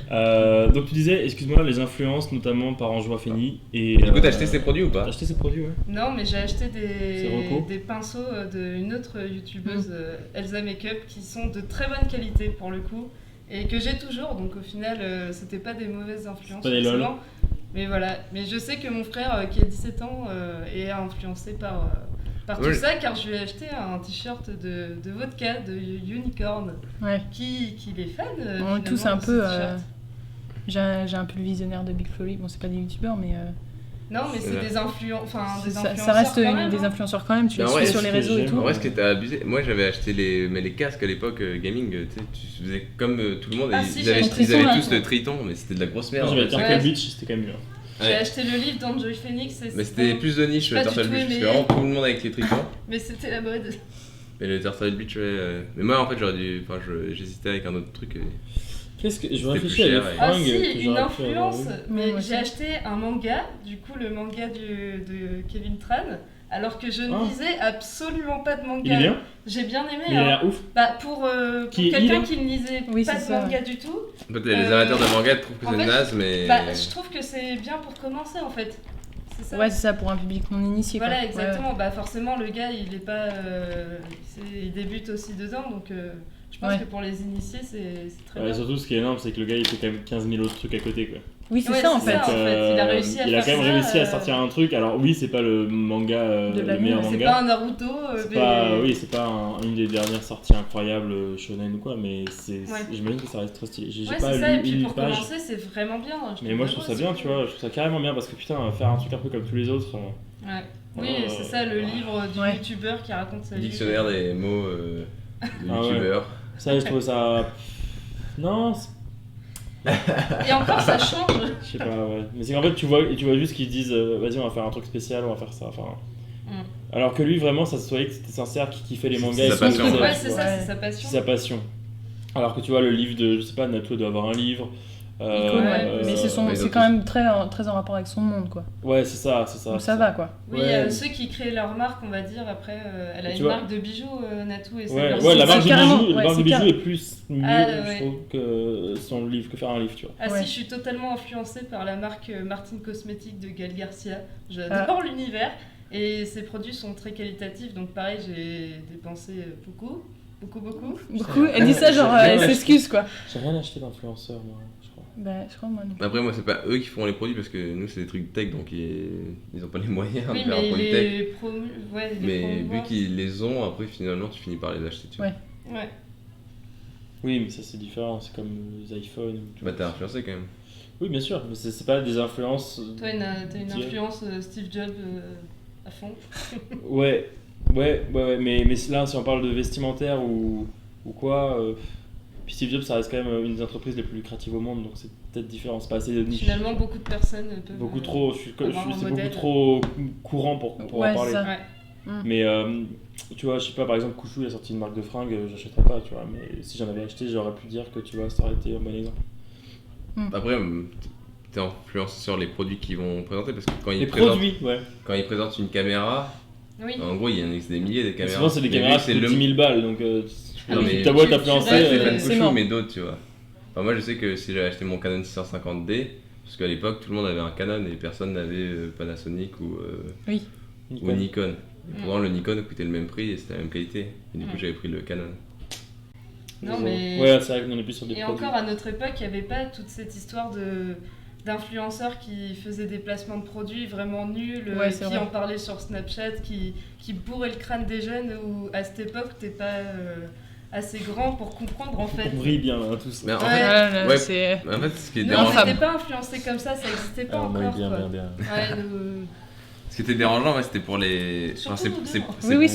là. Donc tu disais, excuse-moi, les influences notamment par Anjoua Fény et... Du coup t'as acheté ces produits ou T'as pas? acheté ces produits ouais. Non, mais j'ai acheté C'est Rocco. des pinceaux d'une autre youtubeuse, Elsa Makeup, qui sont de très bonne qualité pour le coup, et que j'ai toujours, donc au final, c'était pas des mauvaises influences. Pas des lol. forcément. Mais voilà, mais je sais que mon frère, qui a 17 ans, est influencé par Ouais. tout ça, car je lui ai acheté un t-shirt de vodka, de Unicorn, Ouais. qui est fan. On est finalement, tous un de ce peu. t-shirt. J'ai un peu le visionnaire de Big Flurry. Bon, c'est pas des youtubeurs, mais. Non, mais C'est c'est vrai. des influenceurs. Ça reste des influenceurs. influenceurs quand même, tu Mais les en vrai, suis sur ce les que réseaux et j'aime, tout. En vrai, ce que t'as abusé, moi j'avais acheté les casques à l'époque gaming, tu sais, tu faisais comme tout le monde, et Ah, si, ils avaient, j'ai un ils avaient Triton, tous là. le Triton, mais c'était de la grosse merde. Moi en j'avais fait. Turtle Ouais. Beach, c'était quand même mieux. J'ai Ouais. acheté le livre d'Enjoy Phoenix. Mais c'était plus de niche, J'ai pas du Turtle tout Beach, parce que aimé. vraiment tout le monde avec les Tritons. Mais c'était la mode. Mais le Turtle Beach, ouais. Mais moi en fait j'aurais dû. Enfin, j'hésitais avec un autre truc. Qu'est-ce que je C'était réfléchis à plus des cher, ouais. Ah fringues si, que une j'aurais pu influence. avoir. Mais moi j'ai aussi. acheté un manga, du coup le manga de Kevin Tran, alors que je ne Ah. lisais absolument pas de manga. Il est bien, J'ai bien aimé. il a hein. l'air ouf. Bah, pour Qui est quelqu'un il qui ne lisait Oui, pas c'est de ça, manga du tout, En fait, les amateurs de manga trouvent que en c'est fait, naze, mais. bah, je trouve que c'est bien pour commencer en fait. C'est ça. Ouais, c'est ça, pour un public non initié. Voilà, quoi. exactement. Bah, forcément, le gars, il est pas, il débute aussi dedans, donc je pense Ouais. que pour les initiés, c'est très Ouais, bien. surtout ce qui est énorme, c'est que le gars il fait quand même 15 000 autres trucs à côté quoi. Oui, c'est Ouais, ça en c'est fait. ça, en fait. Il a réussi à il a faire quand même ça, réussi à sortir un truc. Alors oui, c'est pas le manga, De le l'année, meilleur c'est C'est manga. pas un Naruto, C'est pas, oui, c'est pas une des dernières sorties incroyables shonen ou quoi, mais j'imagine que ça reste trop stylé. J'ai Ouais, pas c'est ça, lu et puis une pour page. commencer, c'est vraiment bien. Mais moi je trouve ça bien, tu vois, je trouve ça carrément bien parce que putain, faire un truc un peu comme tous les autres. Ouais. Oui, c'est ça, le livre du youtubeur qui raconte sa vie. Dictionnaire des mots de Ah ouais. youtubeur. Ça, je trouve ça. Non, Et encore, ça change. je sais pas, ouais. Mais c'est qu'en fait, tu vois juste qu'ils disent vas-y, on va faire un truc spécial, on va faire ça. Enfin. Alors que lui, vraiment, ça se voyait que c'était sincère, qu'il kiffait les mangas. C'est sa passion. Ouais, c'est ça, c'est sa passion. C'est sa passion. Alors que tu vois, le livre de, je sais pas, Nato doit avoir un livre. Mais c'est quand même très en rapport avec son monde, quoi. Ouais, c'est ça. Donc ça va, quoi. Oui, Ouais. Ceux qui créent leur marque, on va dire, après, elle a Tu une vois. marque de bijoux, Natou, et Ouais, c'est la marque carrément- du bijou est plus mieux, ouais. je trouve, que son livre, que faire un livre, tu vois. Ah si, je suis totalement influencée par la marque Martin Cosmétique de Gaël Garcia. J'adore l'univers et ses produits sont très qualitatifs, donc pareil, j'ai dépensé beaucoup. Beaucoup. Elle dit ça genre, elle s'excuse, quoi. J'ai rien acheté d'influenceur, moi, je crois. Bah, je crois moi non. Après, moi, c'est pas eux qui font les produits parce que nous, c'est des trucs tech, donc ils ont pas les moyens Oui, de faire un mais produit tech. Mais vu qu'ils... qu'ils les ont, après, finalement, tu finis par les acheter, tu vois. Ouais. Oui, mais ça c'est différent, c'est comme les iPhones. Bah, t'as influencé quand même. Oui, bien sûr, mais c'est pas des influences. Toi, t'as une influence Steve Jobs à fond. Ouais, mais là, si on parle de vestimentaire ou quoi, puis Steve Jobs, ça reste quand même une des entreprises les plus lucratives au monde, donc c'est peut-être différent, c'est pas assez de niche. Finalement, beaucoup de personnes peuvent. Beaucoup trop, c'est beaucoup modèle. trop courant pour en parler. Ça. Ouais. Mais tu vois, je sais pas, par exemple, Couchou il a sorti une marque de fringues, j'achèterais pas, tu vois, mais si j'en avais acheté, j'aurais pu dire que tu vois, ça aurait été un bon exemple. Après, t'es influencé sur les produits qu'ils vont présenter parce que quand ils présentent une caméra, Oui. en gros, il y en a des milliers de caméras. Souvent, c'est des Mais caméras lui, qui coûtent 10 000 balles, donc Non, mais ta boîte influencée. C'est c'est Couchou, mort. mais d'autres, tu vois. Enfin, moi, je sais que si j'avais acheté mon Canon 650D, parce qu'à l'époque, tout le monde avait un Canon et personne n'avait Panasonic ou Nikon. Et pourtant, le Nikon coûtait le même prix et c'était la même qualité. Et du coup, j'avais pris le Canon. Non, mais... Ouais, c'est vrai qu'on est plus sur des Et produits. encore, à notre époque, il n'y avait pas toute cette histoire d'influenceurs qui faisaient des placements de produits vraiment nuls, qui vrai. en parlaient sur Snapchat, qui bourraient le crâne des jeunes, où à cette époque, t'es pas assez grand pour comprendre en fait. On brille bien là, tous. Mais en Ouais, fait, en fait, ce qui est Non, dérangeant, on n'était pas influencé comme ça n'existait pas encore. Bien. Ouais, ce qui était dérangeant, ouais, c'était pour les. Enfin, Oui,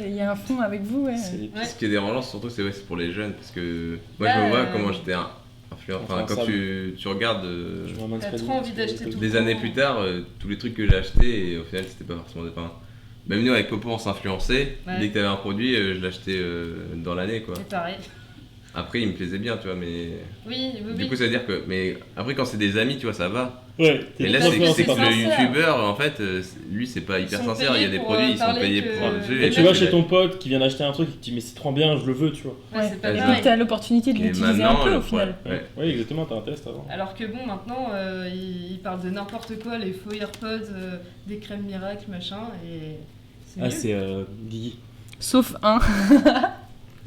il y a un fond avec vous, ouais. Ce qui est dérangeant, surtout, c'est pour les jeunes, parce que moi, Bah, je me vois comment j'étais influent. Enfin, quand tu regardes t'as trop envie d'acheter tout des le temps. années plus tard, tous les trucs que j'ai achetés, et au final, c'était pas forcément des pains. Même nous, avec Popo, on s'influençait. Ouais. Dès que t'avais un produit, je l'achetais dans l'année, quoi. C'est pareil. Après, il me plaisait bien, tu vois, mais. Oui. Du coup, ça veut dire que. Mais après, quand c'est des amis, tu vois, ça va. Ouais, mais là, c'est que le youtubeur, en fait, lui, c'est pas hyper sincère. Il y a des produits, ils sont payés pour. Et tu vas chez ton pote qui vient d'acheter un truc et qui dit, mais c'est trop bien, je le veux, tu vois. Ouais, c'est pas Et pareil. puis t'as l'opportunité de l'utiliser un peu au final. Oui, exactement, t'as un test avant. Alors que bon, maintenant, ils parlent de n'importe quoi, les faux AirPods, des crèmes miracles, machin, et c'est nul. C'est Guigui. Sauf un.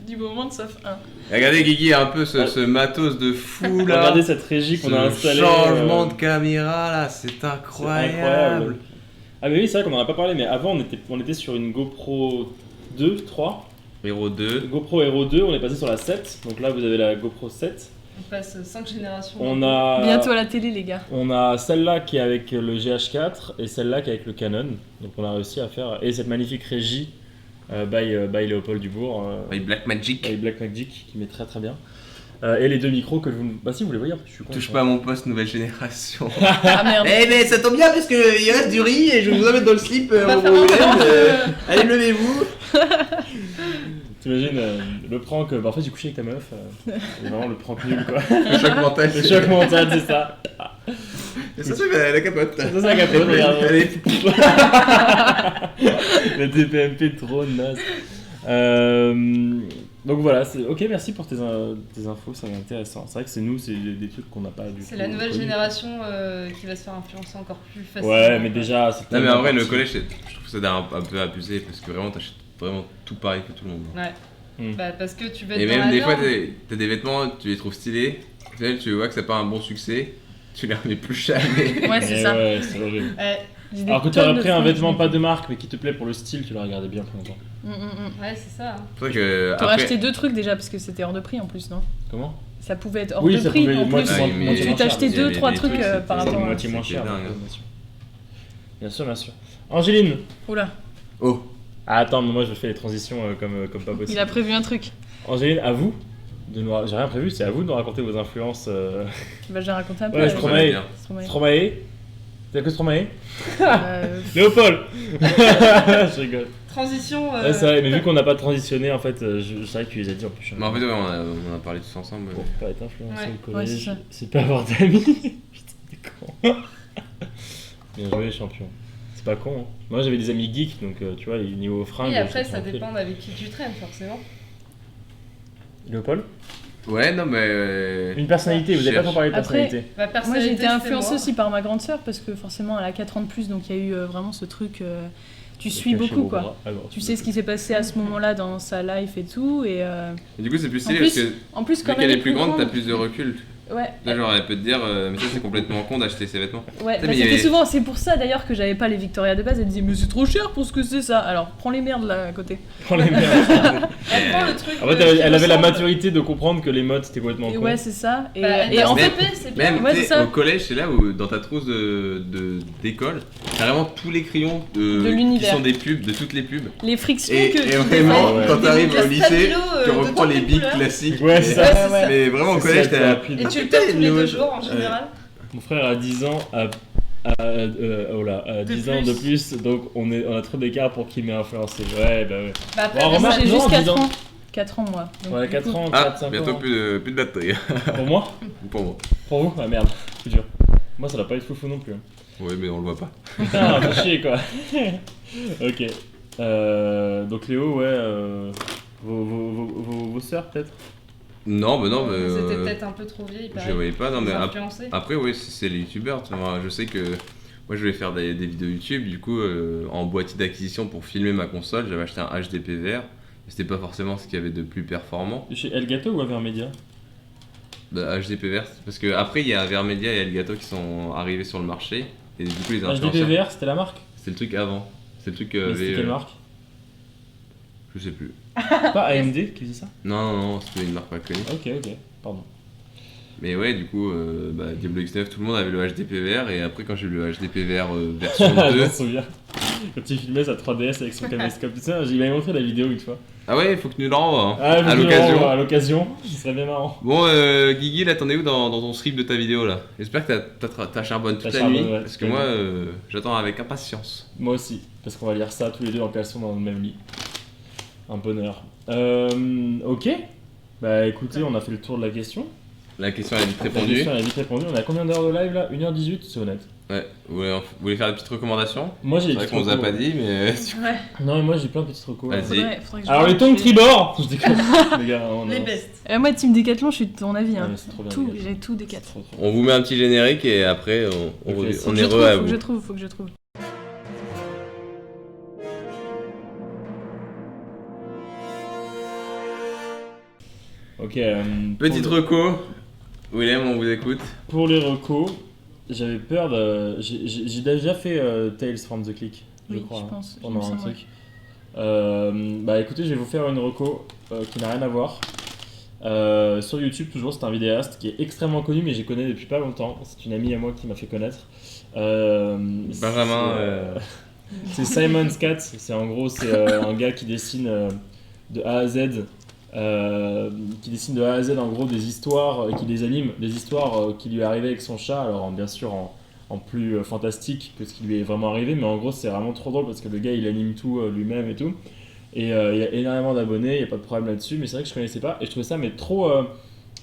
Du moment de sauf un. Regardez, Guigui a un peu ce matos de fou là. Regardez cette régie qu'on a installée. Changement de caméra là, c'est incroyable. Ah, mais oui, c'est vrai qu'on en a pas parlé, mais avant on était sur une GoPro 2, 3. Hero 2. GoPro Hero 2, on est passé sur la 7. Donc là, vous avez la GoPro 7. On passe 5 générations. Bientôt à la télé, les gars. On a celle-là qui est avec le GH4 et celle-là qui est avec le Canon. Donc on a réussi à faire. Et cette magnifique régie by Léopold Dubourg. By Blackmagic. By Blackmagic qui met très très bien. Et les deux micros que vous. Bah si vous les voyez, je suis content. Touche pas à mon poste nouvelle génération. Ah merde. Mais ça tombe bien parce qu'il reste du riz et je vais vous en mettre dans le slip. Allez, levez-vous. T'imagines le prank, en fait j'ai couché avec ta meuf, c'est vraiment le prank nul quoi. Le choc mental. Le choc mental, c'est ça. Et ça c'est la capote. Ça c'est la capote, regarde. Allez. Le TPMP trop naze. Donc voilà, ok, merci pour tes infos, ça va intéressant. C'est vrai que c'est des trucs qu'on n'a pas du tout. C'est la nouvelle connus. génération qui va se faire influencer encore plus facilement. Ouais, mais déjà, c'est Non, mais en vrai, le parti. collège, je trouve ça un peu abusé parce que vraiment, t'achètes vraiment tout pareil que tout le monde. Ouais. Bah, parce que tu vas être Et dans même la des fois, norme. t'as des vêtements, tu les trouves stylés. Au final, tu vois que c'est pas un bon succès. Tu les remets plus jamais. Ouais, c'est Mais ça. ouais, c'est horrible. J'ai des Alors que tu tonnes aurais de pris un fringues, vêtement je pas mets de marque mais qui te plaît pour le style, tu l'aurais gardé bien plus longtemps. Ouais, c'est ça. C'est vrai que T'aurais après- acheté 2 trucs déjà parce que c'était hors de prix en plus, non? Comment? Ça pouvait être hors Oui, de ça prix pouvait en être plus. moitié Ouais, moins mais- Tu cher. t'achetais il y avait 2-3 des trucs trucs, par c'était rapport à. Moitié moins C'était cher. dingue, hein. bien sûr. Bien sûr, bien sûr. Angéline. Oula, Oh, Ah, attends, mais moi je fais les transitions comme pas possible. il a prévu un truc. Angéline, à vous de nous... J'ai rien prévu, c'est à vous de nous raconter vos influences. Bah, j'ai raconté un peu. Ouais, avec- Stromae. bien. Stromae. Stromae. T'as que Stromae? Euh, Léopold. Je rigole. Transition. Ouais, c'est vrai, mais vu qu'on n'a pas transitionné, en fait, c'est vrai que tu les as dit en plus. mais en fait, ouais, on a parlé tous ensemble. Pour pas être influencé Ouais. au Ouais, c'est collège, ça. c'est pas avoir d'amis. Putain, t'es con. Bien joué, champion. C'est pas con. Hein. Moi j'avais des amis geeks, donc tu vois, niveau fringues. Et après, j'ai ça tranquille. dépend avec qui tu traînes, forcément. Léopold? Ouais, non, mais. Une personnalité, vous avez pas trop parlé de Après- personnalité. Ma Moi personnalité, j'ai été c'était influencée moi. aussi par ma grande sœur parce que forcément elle a 4 ans de plus donc il y a eu vraiment ce truc. Tu suis Cacher beaucoup vos quoi. bras. Alors, Tu sais ce qui s'est passé à ce moment-là dans sa life et tout. Et Et du coup, c'est plus en stylé parce plus, que. en plus Vu quand qu'elle elle est plus grande, t'as plus de recul. Ouais, Là, genre, elle peut te dire, mais ça, c'est complètement con d'acheter ces vêtements. ouais, Putain, bah, mais il y c'était avait- souvent, c'est pour ça d'ailleurs que j'avais pas les Victoria de base. Elle disait, mais c'est trop cher pour ce que c'est ça. Alors prends les merdes là à côté. Prends les merdes. Elle prend le truc. En fait, qui elle avait la ressemble. maturité de comprendre que les modes c'était complètement Et con. ouais, c'est ça. Et, Bah, elle et t'a en fait, stoppé, c'est bien. Même Ouais, tu sais, c'est ça. au collège, c'est là où dans ta trousse d'école, t'as vraiment tous les crayons De qui l'univers. sont des pubs, de toutes les pubs. les frictions Et, que et tu vraiment, ouais. quand Des t'arrives boucles au à lycée, stabilo, tu de reprends toutes les les bics couleurs. classiques. Ouais, Et- c'est Ouais, ça. c'est ça. Mais vraiment, au C'est collège, ça, t'as. rapide. Et tu le tapes tous les 2 jours en Ouais. général. Mon frère a 10 ans, a 10 ans de plus, donc on a trop d'écart pour qu'il m'ait influencé. Ouais, bah ouais. Bah après, Bon, Moi, remarque, j'ai non, juste 4 10 ans. ans. 4 ans moi. Donc, Ouais, du 4 coup- ans, Ah, 4-5 bientôt ans. plus de batterie. Pour moi? Pour moi. Pour vous? Ah merde, c'est dur. Moi ça doit pas être foufou non plus. Hein. Ouais, mais on le voit pas. Putain, fais chier quoi. Ok. Donc Léo, ouais, vos sœurs peut-être? Non, bah non, mais. C'était peut-être un peu trop vieille. Je les voyais pas, non, mais influencé. après, oui, c'est les youtubeurs. Tu vois, moi, je sais que moi, je voulais faire des vidéos YouTube. Du coup, en boîtier d'acquisition pour filmer ma console, j'avais acheté un HDPVR. C'était pas forcément ce qu'il y avait de plus performant. Chez Elgato ou Avermedia? Bah, HDPVR, parce que après, il y a Avermedia et Elgato qui sont arrivés sur le marché. Et du coup, les influenceurs. HDPVR, c'était la marque? C'est le truc avant. C'est le truc. Mais c'était quelle marque? Je sais plus. Pas AMD qui faisait ça? Non, non, c'était une marque pas connue. Ok, pardon. Mais ouais, du coup, Diablo X9, tout le monde avait le HDPVR. Et après, quand j'ai eu le HDPVR version 2. Je m'en souviens. Quand il filmait sa 3DS avec son caméscope, tout ça, il m'avait montré la vidéo une fois. Ah ouais, faut que tu nous le renvoies. Hein. Ah, à l'occasion. À l'occasion, ce serait bien marrant. Bon, Guigui, là, t'en es où dans ton script de ta vidéo là? J'espère que t'as charbonne toute T'as la nuit. charbonne, ouais, Parce que toute la moi, nuit. j'attends avec impatience. Moi aussi, parce qu'on va lire ça tous les deux en caleçon dans le même lit. Un bonheur. Ok. Bah écoutez, on a fait le tour de la question. La question elle est vite La répondue. question elle a vite répondu. On a combien d'heures de live là? 1h18, c'est honnête. Ouais, vous voulez faire des petites recommandations? Moi j'ai C'est des vrai petites qu'on vous a recos. pas dit, mais. Ouais. Non, mais moi j'ai plein de petites recos. Vas-y. Faudrait que je Alors les vois, tongs je fais- tribord je déconne. Les gars, on Les a- bestes. Moi, Team Décathlon, je suis de ton avis. Ouais, Hein. mais c'est trop bien, Tout, les gars. j'ai tout Décat. Trop, trop. On vous met un petit générique et après on Ok, Faut est que je heureux à trouve, vous. faut que je trouve. Ok. Petite pour, reco. Willem, on vous écoute. pour les recos, j'avais peur de. J'ai déjà fait Tales from the Click, je Oui, crois, je hein, pense, il pendant me un semble, truc. Bah écoutez, je vais vous faire une reco qui n'a rien à voir. Sur YouTube, toujours, c'est un vidéaste qui est extrêmement connu, mais je connais depuis pas longtemps. C'est une amie à moi qui m'a fait connaître. Benjamin. C'est Simon Scott. C'est en gros, c'est un gars qui dessine de A à Z. Qui dessine de A à Z en gros des histoires et qui les anime, des histoires qui lui est arrivé avec son chat, alors bien sûr en plus fantastique que ce qui lui est vraiment arrivé, mais en gros c'est vraiment trop drôle parce que le gars il anime tout lui-même et tout, et il y a énormément d'abonnés, il n'y a pas de problème là-dessus, mais c'est vrai que je connaissais pas et je trouvais ça mais trop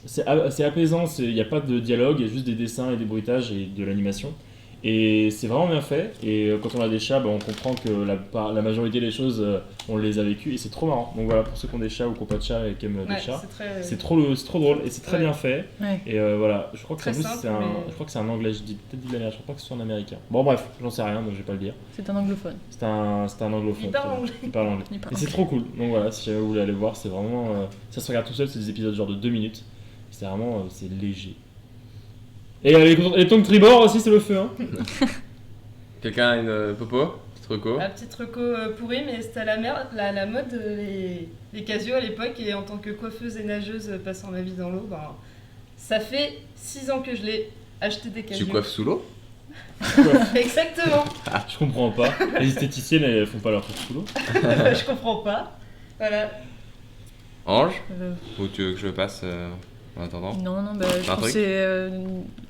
c'est apaisant, il n'y a pas de dialogue, il y a juste des dessins et des bruitages et de l'animation. Et c'est vraiment bien fait, et quand on a des chats, bah, on comprend que la majorité des choses, on les a vécues, et c'est trop marrant. Donc voilà, pour ceux qui ont des chats ou qui n'ont pas de chats et qui aiment Ouais, des chats, c'est très... c'est trop drôle, et c'est très Ouais. bien fait. Ouais. Et voilà, je crois que Très en plus, simple, c'est un, mais- je crois que c'est un anglais, je dis peut-être dit l'américain, je crois pas que ce soit un américain. Bon bref, j'en sais rien, donc je vais pas le dire. C'est un anglophone. C'est un anglophone. Il parle très bien. anglais. Il parle anglais. Il parle Et c'est trop cool, donc voilà, si jamais vous voulez aller voir, c'est vraiment... ça se regarde tout seul, c'est des épisodes genre de 2 minutes. C'est vraiment, c'est léger. Et les tongs tribord aussi, c'est le feu. Hein. Quelqu'un a une popo? Petite reco? La petite reco pourrie, mais c'était à la mode les casios à l'époque, et en tant que coiffeuse et nageuse passant ma vie dans l'eau, ben, ça fait 6 ans que je l'ai acheté des casios. Tu coiffes sous l'eau? Exactement. Je comprends pas. Les esthéticiennes, elles font pas leur truc sous l'eau. Je comprends pas. Voilà. Ange? Ou tu veux que je passe en attendant? Non, bah, je pense que c'est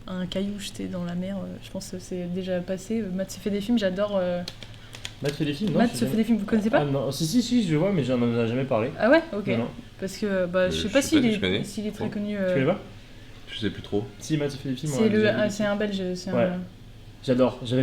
un caillou jeté dans la mer. Je pense que c'est déjà passé. Matt se fait des films, j'adore. Matt fait des films, non? Matt se fait des films, vous connaissez pas? Ah non, si, je vois, mais j'en ai jamais parlé. Ah ouais? Ok. Non. Parce que je sais pas s'il est très connu. Tu connais pas? Je sais plus trop. Si, Matt se fait des films. C'est un belge. Ouais. J'adore, j'ai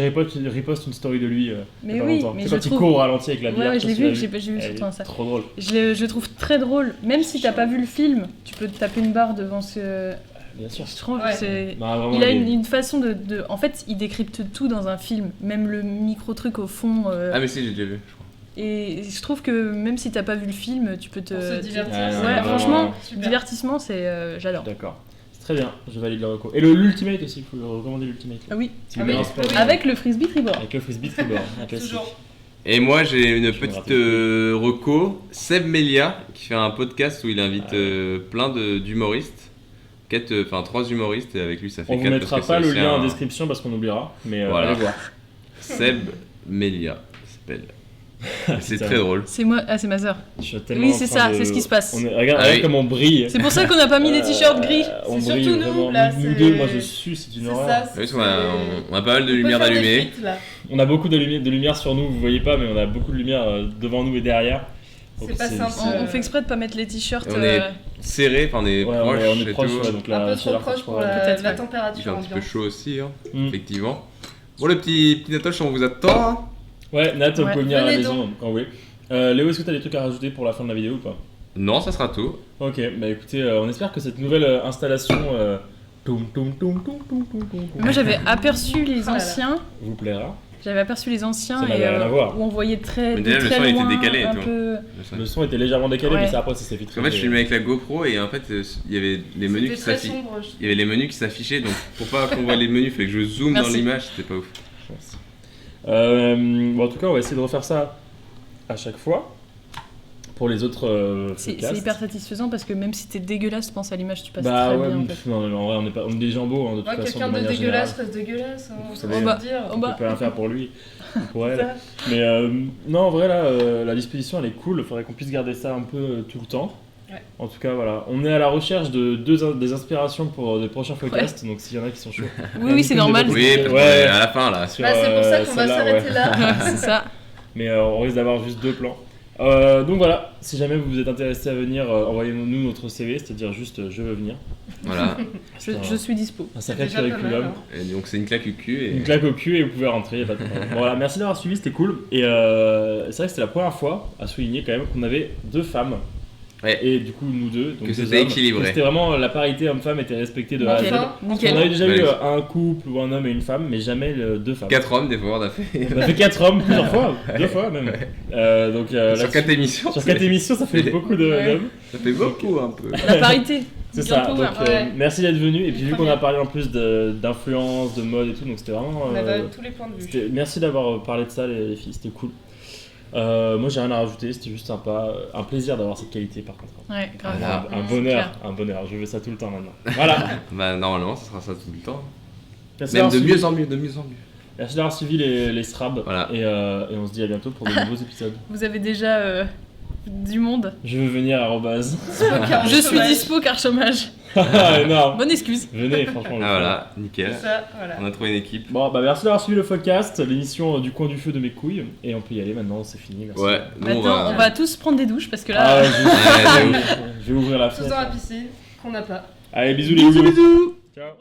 repost une story de lui. Mais oui, mais quand il court au ralenti avec la bière. Ouais, je l'ai vu, j'ai vu surtout ça. Trop drôle. Je le trouve très drôle, même si t'as pas vu le film, tu peux te taper une barre devant ce. Bien sûr. Je trouve ouais. Il a une façon de. En fait, il décrypte tout dans un film, même le micro truc au fond. Ah, mais si, j'ai déjà vu, je crois. Et je trouve que même si t'as pas vu le film, tu peux te. Pour se divertir. Ouais, franchement, divertissement, c'est. J'adore. D'accord. Très bien, je valide le reco. Et l'Ultimate aussi, il faut recommander l'Ultimate. Ah oui. Avec le frisbee tribord. Avec le frisbee tribord, un classique. Toujours. Et moi j'ai une petite reco, Seb Melia, qui fait un podcast où il invite plein d'humoristes. 3 humoristes, et avec lui ça fait 4. On vous mettra pas le lien en description parce qu'on oubliera, mais voilà. Allez voir. Seb Melia s'appelle. C'est très drôle. C'est moi, c'est ma sœur. Oui, c'est ça, c'est ce qui se passe. Regarde comme on brille. C'est pour ça qu'on n'a pas mis des t-shirts gris. On brille surtout nous, là. Nous deux, moi je suis, c'est une horreur. On a pas mal de lumière d'allumée. On a beaucoup de lumière sur nous, vous voyez pas, mais on a beaucoup de lumière devant nous et derrière. C'est pas simple. On fait exprès de pas mettre les t-shirts. On est serré, on est proche. On est proche, donc un peu trop proche pour la température. Il fait un petit peu chaud aussi, effectivement. Bon, le petit Natoche, on vous attend. Ouais, Nat, vous pouvez venir à la maison quand vous voulez. Léo, est-ce que tu as des trucs à rajouter pour la fin de la vidéo ou pas? Non, ça sera tout. Ok, bah écoutez, on espère que cette nouvelle installation. Moi j'avais aperçu les anciens. Vous plaira. J'avais aperçu les anciens ça n'avait rien à voir. Où on voyait très. Mais déjà, le son loin, était décalé. Le son était légèrement décalé, mais ça après ça s'est filtré. En fait, je filmais avec la GoPro et en fait, il y avait les menus qui s'affichaient. Il y avait les menus qui s'affichaient, donc pour pas qu'on voit les menus, il fallait que je zoome dans l'image, c'était pas ouf. Bon, en tout cas, on va essayer de refaire ça à chaque fois. Pour les autres c'est hyper satisfaisant parce que même si t'es dégueulasse, pense à l'image, tu passes très bien. En fait. Non, en vrai, on est des jambos de toute façon. Quelqu'un de dégueulasse reste dégueulasse. Vous savez, on peut rien faire pour lui, pour elle. Mais non, en vrai, là, la disposition elle est cool. Il faudrait qu'on puisse garder ça un peu tout le temps. Ouais. En tout cas, voilà. On est à la recherche de des inspirations pour des prochains podcasts. Donc, s'il y en a qui sont chauds. Oui, c'est normal. Oui, à la fin là. C'est pour ça qu'on va s'arrêter là. C'est ça. Mais on risque d'avoir juste 2 plans. Donc voilà, si jamais vous êtes intéressé à venir, envoyez-nous notre CV, c'est-à-dire juste je veux venir. Voilà. je suis dispo. Un sacré curriculum. Et donc c'est une claque au cul. Une claque au cul et vous pouvez rentrer, y a pas de problème. Bon, voilà, merci d'avoir suivi, c'était cool. Et c'est vrai que c'était la première fois à souligner quand même qu'on avait 2 femmes. Ouais. Et du coup nous deux, donc que c'était équilibré. C'était vraiment la parité homme-femme était respectée de A à Z. Nickel. On avait déjà eu un couple ou un homme et une femme, mais jamais 2 femmes. 4 hommes des fois on a fait. On a fait 4 hommes plusieurs fois, 2 fois même. Donc sur 4 émissions. Sur 4 émissions, ça fait beaucoup d'hommes. Ça fait beaucoup un peu. La parité. C'est ça. Donc merci d'être venu. Et puis vu qu'on a parlé en plus d'influence, de mode et tout, donc c'était vraiment. On avait tous les points de vue. Merci d'avoir parlé de ça les filles, c'était cool. Moi j'ai rien à rajouter, c'était juste sympa, un plaisir d'avoir cette qualité par contre. Ouais, grave. Voilà, un bonheur, je veux ça tout le temps maintenant. Voilà. Bah normalement ça sera ça tout le temps. Merci même de mieux en mieux, de mieux en mieux. Merci d'avoir suivi les SRAB, voilà. Et on se dit à bientôt pour de nouveaux épisodes. Vous avez déjà du monde. Je veux venir je suis dispo car chômage. Énorme. Bonne excuse. Venez franchement. Ah voilà, nickel. Ça, voilà. On a trouvé une équipe. Bon bah merci d'avoir suivi le podcast, l'émission du coin du feu de mes couilles. Et on peut y aller maintenant, c'est fini. Merci. Ouais. Maintenant on va tous prendre des douches parce que là. Je vais ouvrir la fenêtre. Tous dans la piscine qu'on n'a pas. Allez bisous les bisous. Bisous. Ciao.